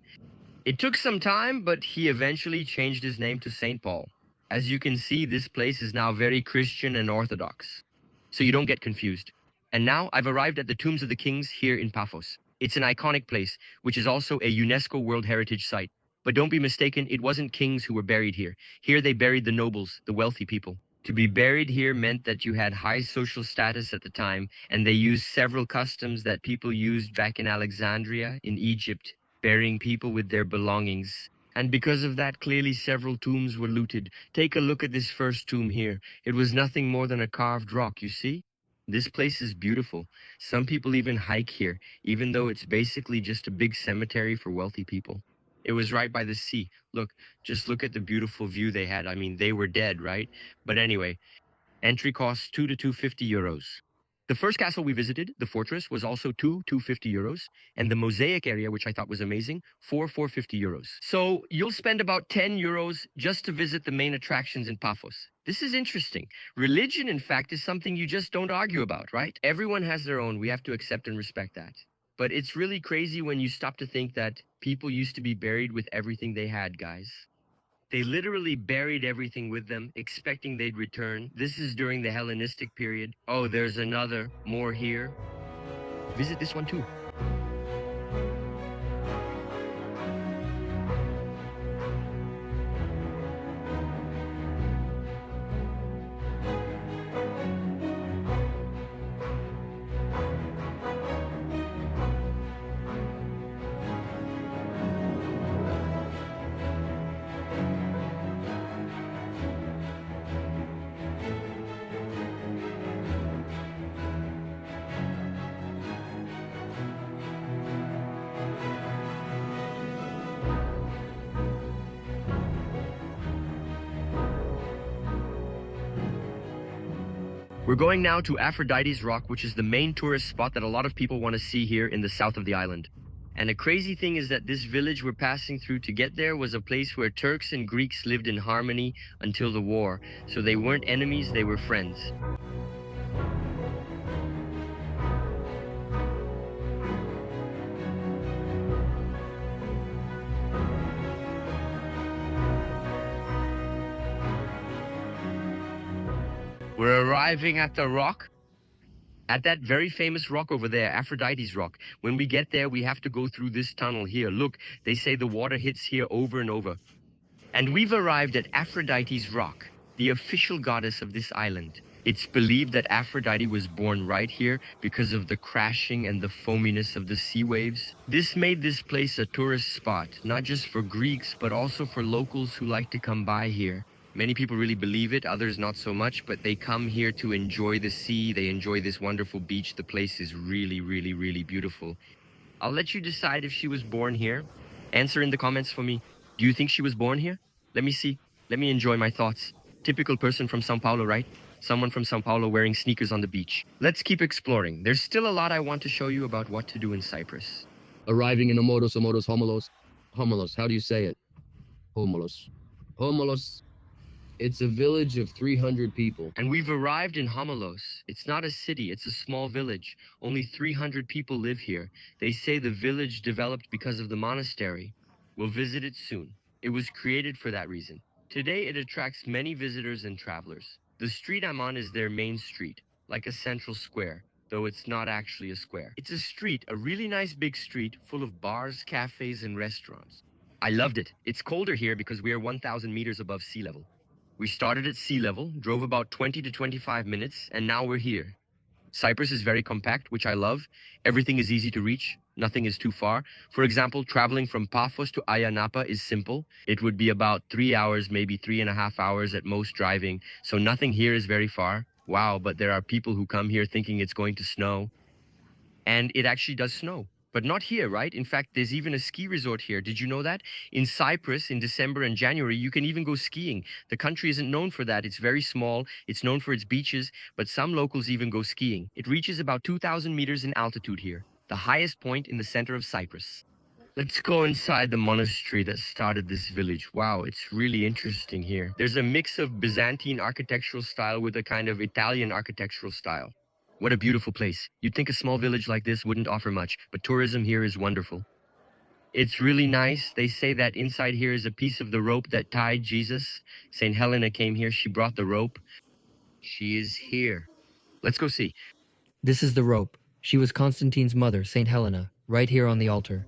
It took some time, but he eventually changed his name to St. Paul. As you can see, this place is now very Christian and Orthodox, so you don't get confused. And now I've arrived at the Tombs of the Kings here in Paphos. It's an iconic place, which is also a UNESCO World Heritage Site. But don't be mistaken, it wasn't kings who were buried here. Here they buried the nobles, the wealthy people. To be buried here meant that you had high social status at the time, and they used several customs that people used back in Alexandria, in Egypt, burying people with their belongings. And because of that, clearly several tombs were looted. Take a look at this first tomb here. It was nothing more than a carved rock, you see? This place is beautiful. Some people even hike here, even though it's basically just a big cemetery for wealthy people. It was right by the sea. Look, just look at the beautiful view they had. I mean, they were dead, right? But anyway, entry costs 2 to 250 euros. The first castle we visited, the fortress, was also 250 euros, and the mosaic area, which I thought was amazing, 450 euros. So you'll spend about 10 euros just to visit the main attractions in Paphos. This is interesting. Religion, in fact, is something you just don't argue about, right? Everyone has their own. We have to accept and respect that. But it's really crazy when you stop to think that people used to be buried with everything they had, guys. They literally buried everything with them, expecting they'd return. This is during the Hellenistic period. Oh, there's another, more here. Visit this one too. We're going now to Aphrodite's Rock, which is the main tourist spot that a lot of people want to see here in the south of the island. And the crazy thing is that this village we're passing through to get there was a place where Turks and Greeks lived in harmony until the war. So they weren't enemies, they were friends. We're arriving at the rock. At that very famous rock over there, Aphrodite's Rock. When we get there, we have to go through this tunnel here. Look, they say the water hits here over and over. And we've arrived at Aphrodite's Rock, the official goddess of this island. It's believed that Aphrodite was born right here because of the crashing and the foaminess of the sea waves. This made this place a tourist spot, not just for Greeks, but also for locals who like to come by here. Many people really believe it, others not so much, but they come here to enjoy the sea, they enjoy this wonderful beach. The place is really, really, really beautiful. I'll let you decide if she was born here. Answer in the comments for me. Do you think she was born here? Let me see. Let me enjoy my thoughts. Typical person from Sao Paulo, right? Someone from Sao Paulo wearing sneakers on the beach. Let's keep exploring. There's still a lot I want to show you about what to do in Cyprus. Arriving in Homolos. Homolos, how do you say it? Homolos. It's a village of 300 people. And we've arrived in Homolos. It's not a city, it's a small village. Only 300 people live here. They say the village developed because of the monastery. We'll visit it soon. It was created for that reason. Today it attracts many visitors and travelers. The street I'm on is their main street, like a central square, though it's not actually a square. It's a street, a really nice big street full of bars, cafes, and restaurants. I loved it. It's colder here because we are 1,000 meters above sea level. We started at sea level, drove about 20 to 25 minutes, and now we're here. Cyprus is very compact, which I love. Everything is easy to reach. Nothing is too far. For example, traveling from Paphos to Ayia Napa is simple. It would be about 3 hours, maybe 3.5 hours at most driving. So nothing here is very far. Wow, but there are people who come here thinking it's going to snow. And it actually does snow. But not here, right? In fact, there's even a ski resort here. Did you know that? In Cyprus, in December and January, you can even go skiing. The country isn't known for that. It's very small. It's known for its beaches, but some locals even go skiing. It reaches about 2,000 meters in altitude here, the highest point in the center of Cyprus. Let's go inside the monastery that started this village. Wow, it's really interesting here. There's a mix of Byzantine architectural style with a kind of Italian architectural style. What a beautiful place. You'd think a small village like this wouldn't offer much, but tourism here is wonderful. It's really nice. They say that inside here is a piece of the rope that tied Jesus. St. Helena came here. She brought the rope. She is here. Let's go see. This is the rope. She was Constantine's mother, St. Helena, right here on the altar.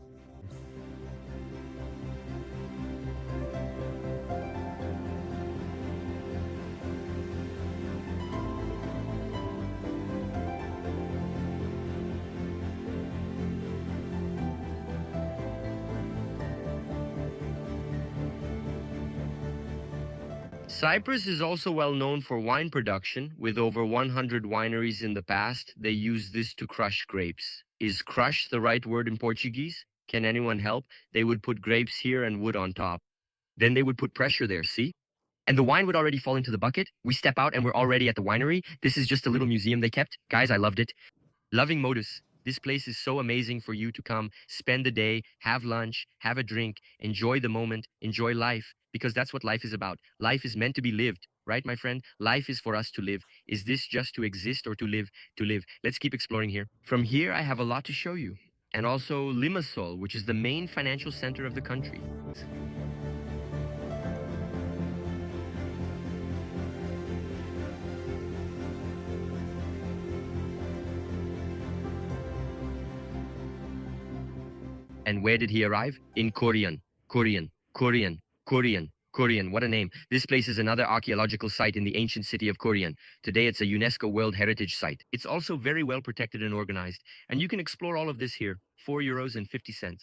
Cyprus is also well known for wine production. With over 100 wineries in the past, they use this to crush grapes. Is crush the right word in Portuguese? Can anyone help? They would put grapes here and wood on top. Then they would put pressure there, see? And the wine would already fall into the bucket. We step out and we're already at the winery. This is just a little museum they kept. Guys, I loved it. Loving Modus. This place is so amazing for you to come, spend the day, have lunch, have a drink, enjoy the moment, enjoy life, because that's what life is about. Life is meant to be lived, right, my friend? Life is for us to live. Is this just to exist or to live? To live. Let's keep exploring here. From here, I have a lot to show you. And also Limassol, which is the main financial center of the country. And where did he arrive? In Korean. What a name. This place is another archaeological site in the ancient city of Korean. Today it's a UNESCO World Heritage Site. It's also very well protected and organized. And you can explore all of this here, €4.50.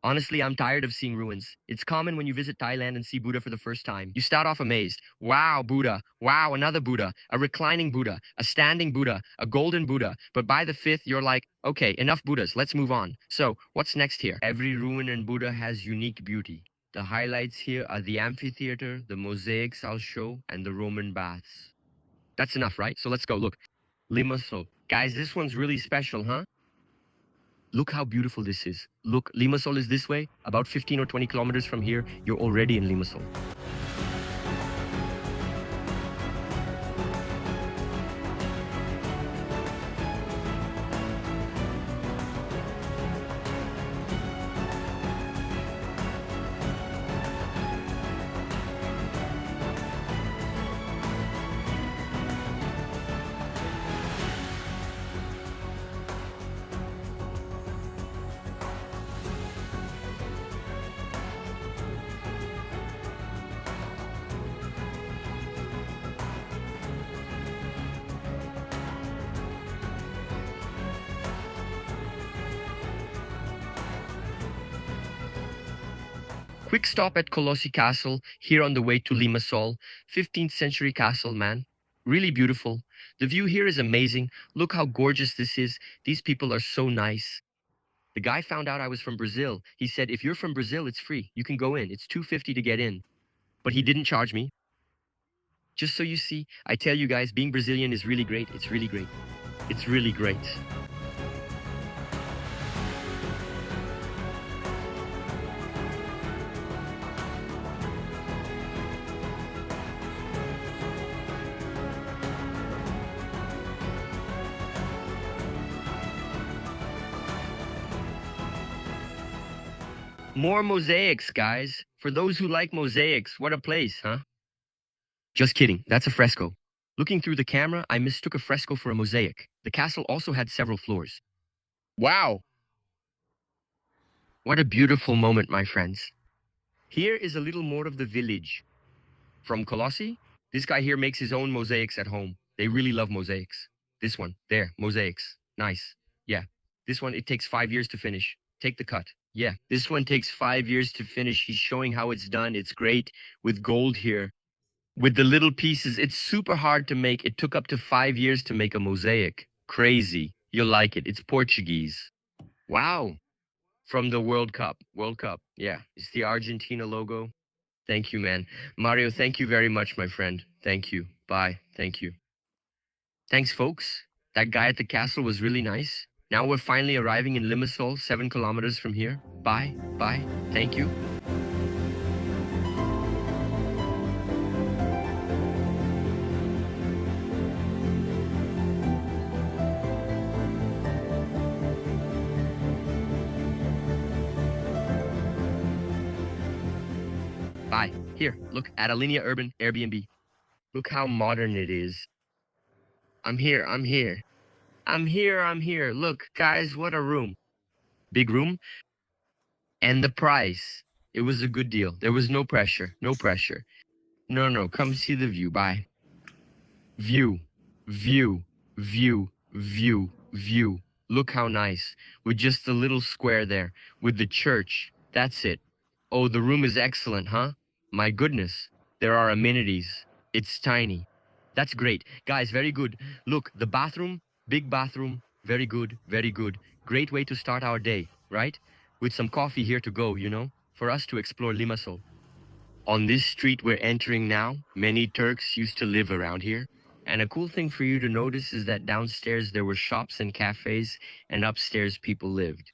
Honestly, I'm tired of seeing ruins. It's common when you visit Thailand and see Buddha for the first time. You start off amazed. Wow, Buddha. Wow, another Buddha. A reclining Buddha. A standing Buddha. A golden Buddha. But by the fifth, you're like, okay, enough Buddhas. Let's move on. So, what's next here? Every ruin and Buddha has unique beauty. The highlights here are the amphitheater, the mosaics I'll show, and the Roman baths. That's enough, right? So let's go. Look. Limassol. Guys, this one's really special, huh? Look how beautiful this is. Look, Limassol is this way. About 15 or 20 kilometers from here, you're already in Limassol. Quick stop at Colossi Castle, here on the way to Limassol. 15th century castle, man. Really beautiful. The view here is amazing. Look how gorgeous this is. These people are so nice. The guy found out I was from Brazil. He said, if you're from Brazil, it's free. You can go in. It's $2.50 to get in. But he didn't charge me. Just so you see, I tell you guys, being Brazilian is really great. It's really great. It's really great. More mosaics, guys. For those who like mosaics, what a place, huh? Just kidding, that's a fresco. Looking through the camera, I mistook a fresco for a mosaic. The castle also had several floors. Wow! What a beautiful moment, my friends. Here is a little more of the village. From Colossi, this guy here makes his own mosaics at home. They really love mosaics. This one, there, mosaics. Nice. Yeah. This one, it takes 5 years to finish. Take the cut. Yeah, this one takes 5 years to finish. He's showing how it's done. It's great with gold here. With the little pieces, it's super hard to make. It took up to 5 years to make a mosaic. Crazy. You'll like it. It's Portuguese. Wow. From the World Cup. World Cup. Yeah, it's the Argentina logo. Thank you, man. Mario, thank you very much, my friend. Thank you. Bye. Thank you. Thanks, folks. That guy at the castle was really nice. Now we're finally arriving in Limassol, 7 kilometers from here. Bye. Bye. Thank you. Bye. Here, look, at Alinea Urban Airbnb. Look how modern it is. I'm here. I'm here. I'm here. I'm here. Look, guys, what a room. Big room. And the price. It was a good deal. There was no pressure. No pressure. No. Come see the view. Bye. View. View. View. View. View. Look how nice. With just the little square there. With the church. That's it. Oh, the room is excellent, huh? My goodness. There are amenities. It's tiny. That's great. Guys, very good. Look, the bathroom. Big bathroom. Very good. Very good. Great way to start our day, right? With some coffee here to go, you know, for us to explore Limassol. On this street we're entering now, many Turks used to live around here. And a cool thing for you to notice is that downstairs there were shops and cafes, and upstairs people lived.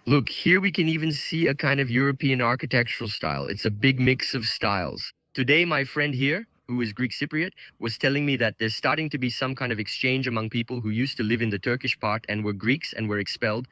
Look, here we can even see a kind of European architectural style. It's a big mix of styles. Today, my friend here, who is Greek Cypriot, was telling me that there's starting to be some kind of exchange among people who used to live in the Turkish part and were Greeks and were expelled.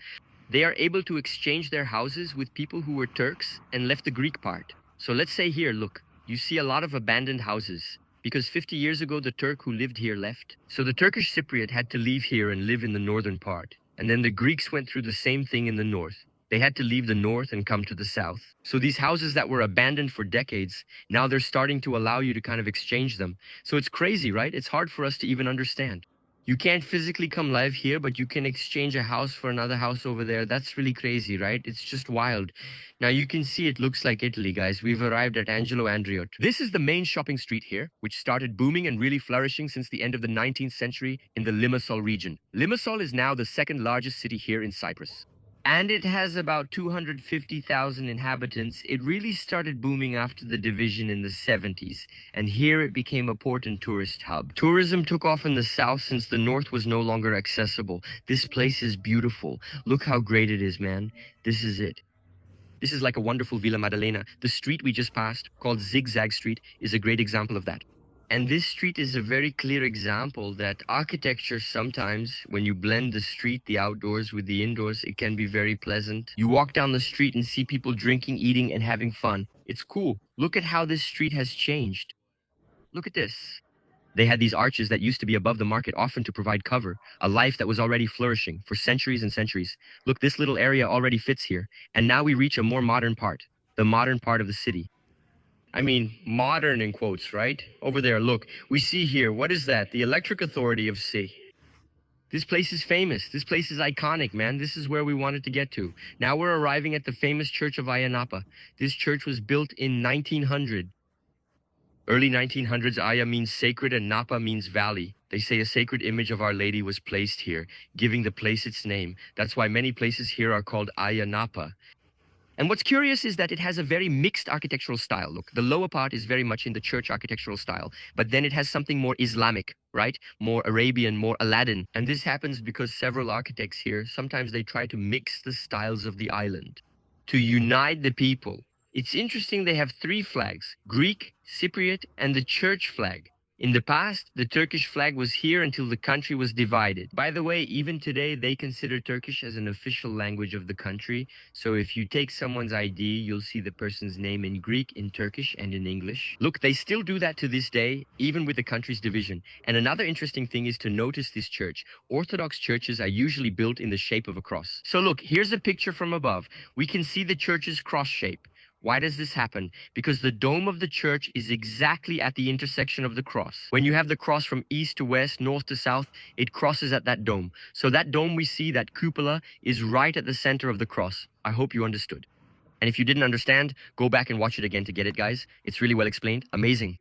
They are able to exchange their houses with people who were Turks and left the Greek part. So let's say here, look, you see a lot of abandoned houses because 50 years ago, the Turk who lived here left. So the Turkish Cypriot had to leave here and live in the northern part. And then the Greeks went through the same thing in the north. They had to leave the north and come to the south. So these houses that were abandoned for decades, now they're starting to allow you to kind of exchange them. So it's crazy, right? It's hard for us to even understand. You can't physically come live here, but you can exchange a house for another house over there. That's really crazy, right? It's just wild. Now you can see it looks like Italy, guys. We've arrived at Angelo Andreotti. This is the main shopping street here, which started booming and really flourishing since the end of the 19th century in the Limassol region. Limassol is now the second largest city here in Cyprus. And it has about 250,000 inhabitants. It really started booming after the division in the 70s, and here it became a port and tourist hub. Tourism took off in the south since the north was no longer accessible. This place is beautiful. Look how great it is, man. This is it. This is like a wonderful Villa Madalena. The street we just passed, called Zigzag Street, is a great example of that. And this street is a very clear example that architecture sometimes, when you blend the street, the outdoors with the indoors, it can be very pleasant. You walk down the street and see people drinking, eating, and having fun. It's cool. Look at how this street has changed. Look at this. They had these arches that used to be above the market, often to provide cover, a life that was already flourishing for centuries and centuries. Look, this little area already fits here. And now we reach a more modern part, the modern part of the city. I mean, modern in quotes, right? Over there, look, we see here, what is that? The Electric Authority of C. This place is famous. This place is iconic, man. This is where we wanted to get to. Now we're arriving at the famous Church of Ayia Napa. This church was built in 1900. Early 1900s, Ayia means sacred and Napa means valley. They say a sacred image of Our Lady was placed here, giving the place its name. That's why many places here are called Ayia Napa. And what's curious is that it has a very mixed architectural style. Look, the lower part is very much in the church architectural style, but then it has something more Islamic, right? More Arabian, more Aladdin. And this happens because several architects here, sometimes they try to mix the styles of the island to unite the people. It's interesting they have three flags, Greek, Cypriot, and the church flag. In the past, the Turkish flag was here until the country was divided. By the way, even today, they consider Turkish as an official language of the country. So if you take someone's ID, you'll see the person's name in Greek, in Turkish, and in English. Look, they still do that to this day, even with the country's division. And another interesting thing is to notice this church. Orthodox churches are usually built in the shape of a cross. So look, here's a picture from above. We can see the church's cross shape. Why does this happen? Because the dome of the church is exactly at the intersection of the cross. When you have the cross from east to west, north to south, it crosses at that dome. So that dome we see, that cupola, is right at the center of the cross. I hope you understood. And if you didn't understand, go back and watch it again to get it, guys. It's really well explained. Amazing.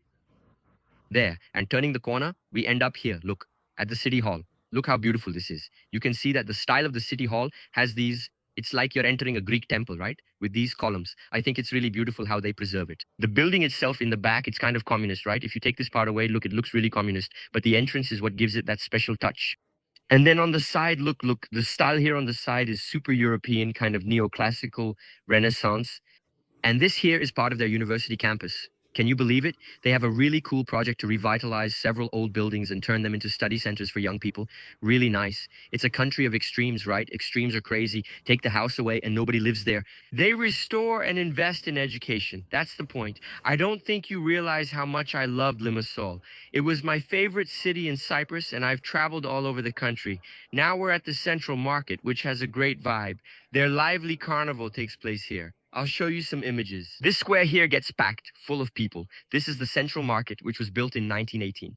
There, and turning the corner, we end up here. Look, at the city hall. Look how beautiful this is. You can see that the style of the city hall has these. It's like you're entering a Greek temple, right? With these columns. I think it's really beautiful how they preserve it. The building itself in the back, it's kind of communist, right? If you take this part away, look, it looks really communist. But the entrance is what gives it that special touch. And then on the side, look, the style here on the side is super European, kind of neoclassical Renaissance. And this here is part of their university campus. Can you believe it? They have a really cool project to revitalize several old buildings and turn them into study centers for young people. Really nice. It's a country of extremes, right? Extremes are crazy. Take the house away and nobody lives there. They restore and invest in education. That's the point. I don't think you realize how much I loved Limassol. It was my favorite city in Cyprus, and I've traveled all over the country. Now we're at the Central Market, which has a great vibe. Their lively carnival takes place here. I'll show you some images. This square here gets packed, full of people. This is the Central Market, which was built in 1918.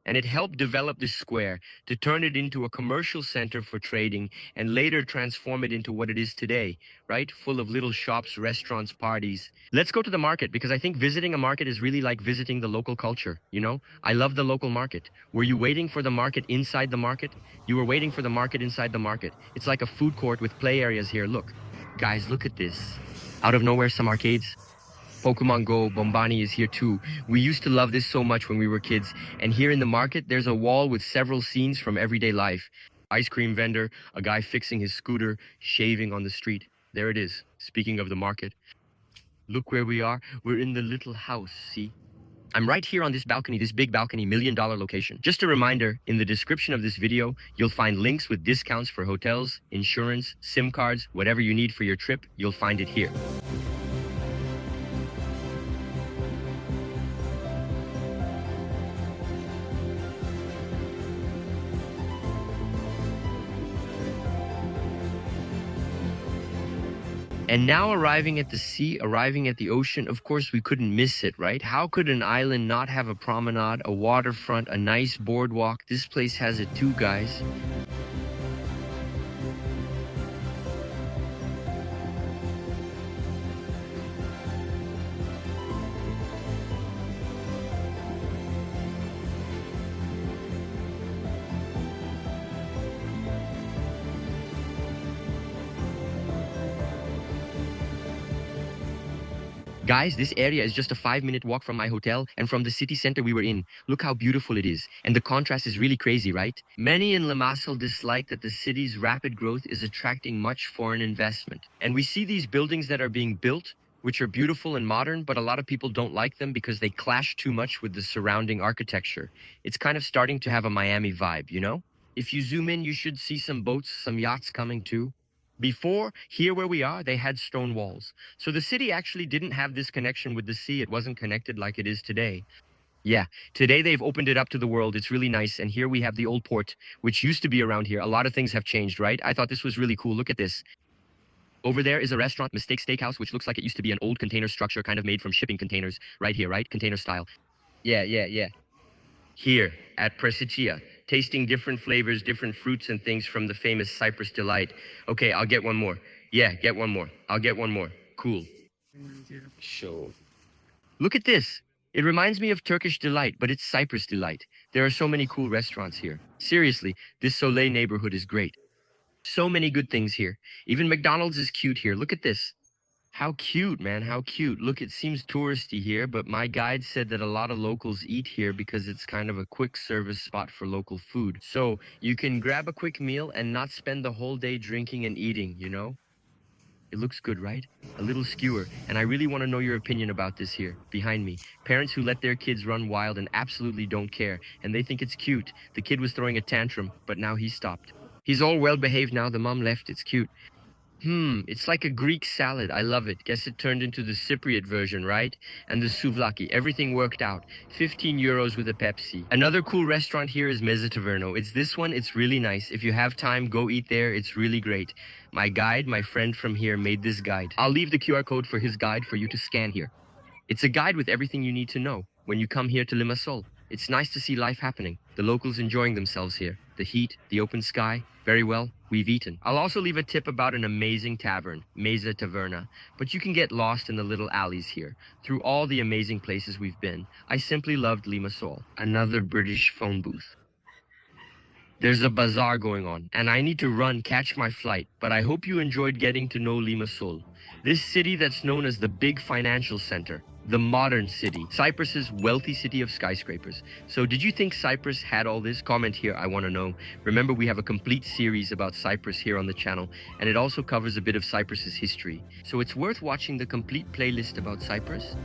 And it helped develop this square to turn it into a commercial center for trading and later transform it into what it is today, right? Full of little shops, restaurants, parties. Let's go to the market because I think visiting a market is really like visiting the local culture, you know? I love the local market. Were you waiting for the market inside the market? You were waiting for the market inside the market. It's like a food court with play areas here. Look. Guys, look at this. Out of nowhere, some arcades. Pokemon Go, Bombani is here too. We used to love this so much when we were kids. And here in the market, there's a wall with several scenes from everyday life. Ice cream vendor, a guy fixing his scooter, shaving on the street. There it is. Speaking of the market. Look where we are. We're in the little house, see? I'm right here on this balcony, this big balcony, $1 million location. Just a reminder, in the description of this video, you'll find links with discounts for hotels, insurance, SIM cards, whatever you need for your trip, you'll find it here. And now arriving at the sea, arriving at the ocean, of course we couldn't miss it, right? How could an island not have a promenade, a waterfront, a nice boardwalk? This place has it too, guys. Guys, this area is just a 5-minute walk from my hotel and from the city center we were in. Look how beautiful it is. And the contrast is really crazy, right? Many in Limassol dislike that the city's rapid growth is attracting much foreign investment. And we see these buildings that are being built, which are beautiful and modern, but a lot of people don't like them because they clash too much with the surrounding architecture. It's kind of starting to have a Miami vibe, you know? If you zoom in, you should see some boats, some yachts coming too. Before, here where we are, they had stone walls. So the city actually didn't have this connection with the sea. It wasn't connected like it is today. Yeah, today they've opened it up to the world. It's really nice. And here we have the old port, which used to be around here. A lot of things have changed, right? I thought this was really cool. Look at this. Over there is a restaurant, Mistake Steakhouse, which looks like it used to be an old container structure kind of made from shipping containers. Right here, right? Container style. Yeah. Here at Presicia, tasting different flavors, different fruits and things from the famous Cyprus Delight. Okay, I'll get one more. Yeah, get one more. I'll get one more. Cool. Show. Look at this. It reminds me of Turkish Delight, but it's Cyprus Delight. There are so many cool restaurants here. Seriously, this Soleil neighborhood is great. So many good things here. Even McDonald's is cute here. Look at this. How cute, man. How cute. Look, it seems touristy here, but my guide said that a lot of locals eat here because it's kind of a quick service spot for local food. So you can grab a quick meal and not spend the whole day drinking and eating, you know? It looks good, right? A little skewer. And I really want to know your opinion about this here, behind me. Parents who let their kids run wild and absolutely don't care, and they think it's cute. The kid was throwing a tantrum, but now he stopped. He's all well behaved now. The mom left. It's cute. It's like a Greek salad. I love it. Guess it turned into the Cypriot version, right? And the souvlaki. Everything worked out. 15 euros with a Pepsi. Another cool restaurant here is Mezza Taverno. It's this one. It's really nice. If you have time, go eat there. It's really great. My guide, my friend from here, made this guide. I'll leave the QR code for his guide for you to scan here. It's a guide with everything you need to know when you come here to Limassol. It's nice to see life happening. The locals enjoying themselves here. The heat, the open sky. Very well, we've eaten. I'll also leave a tip about an amazing tavern, Mezza Taverna. But you can get lost in the little alleys here. Through all the amazing places we've been, I simply loved Limassol. Another British phone booth. There's a bazaar going on, and I need to run, catch my flight, but I hope you enjoyed getting to know Limassol. This city that's known as the big financial center, the modern city, Cyprus's wealthy city of skyscrapers. So did you think Cyprus had all this? Comment here, I want to know. Remember, we have a complete series about Cyprus here on the channel, and it also covers a bit of Cyprus's history. So it's worth watching the complete playlist about Cyprus.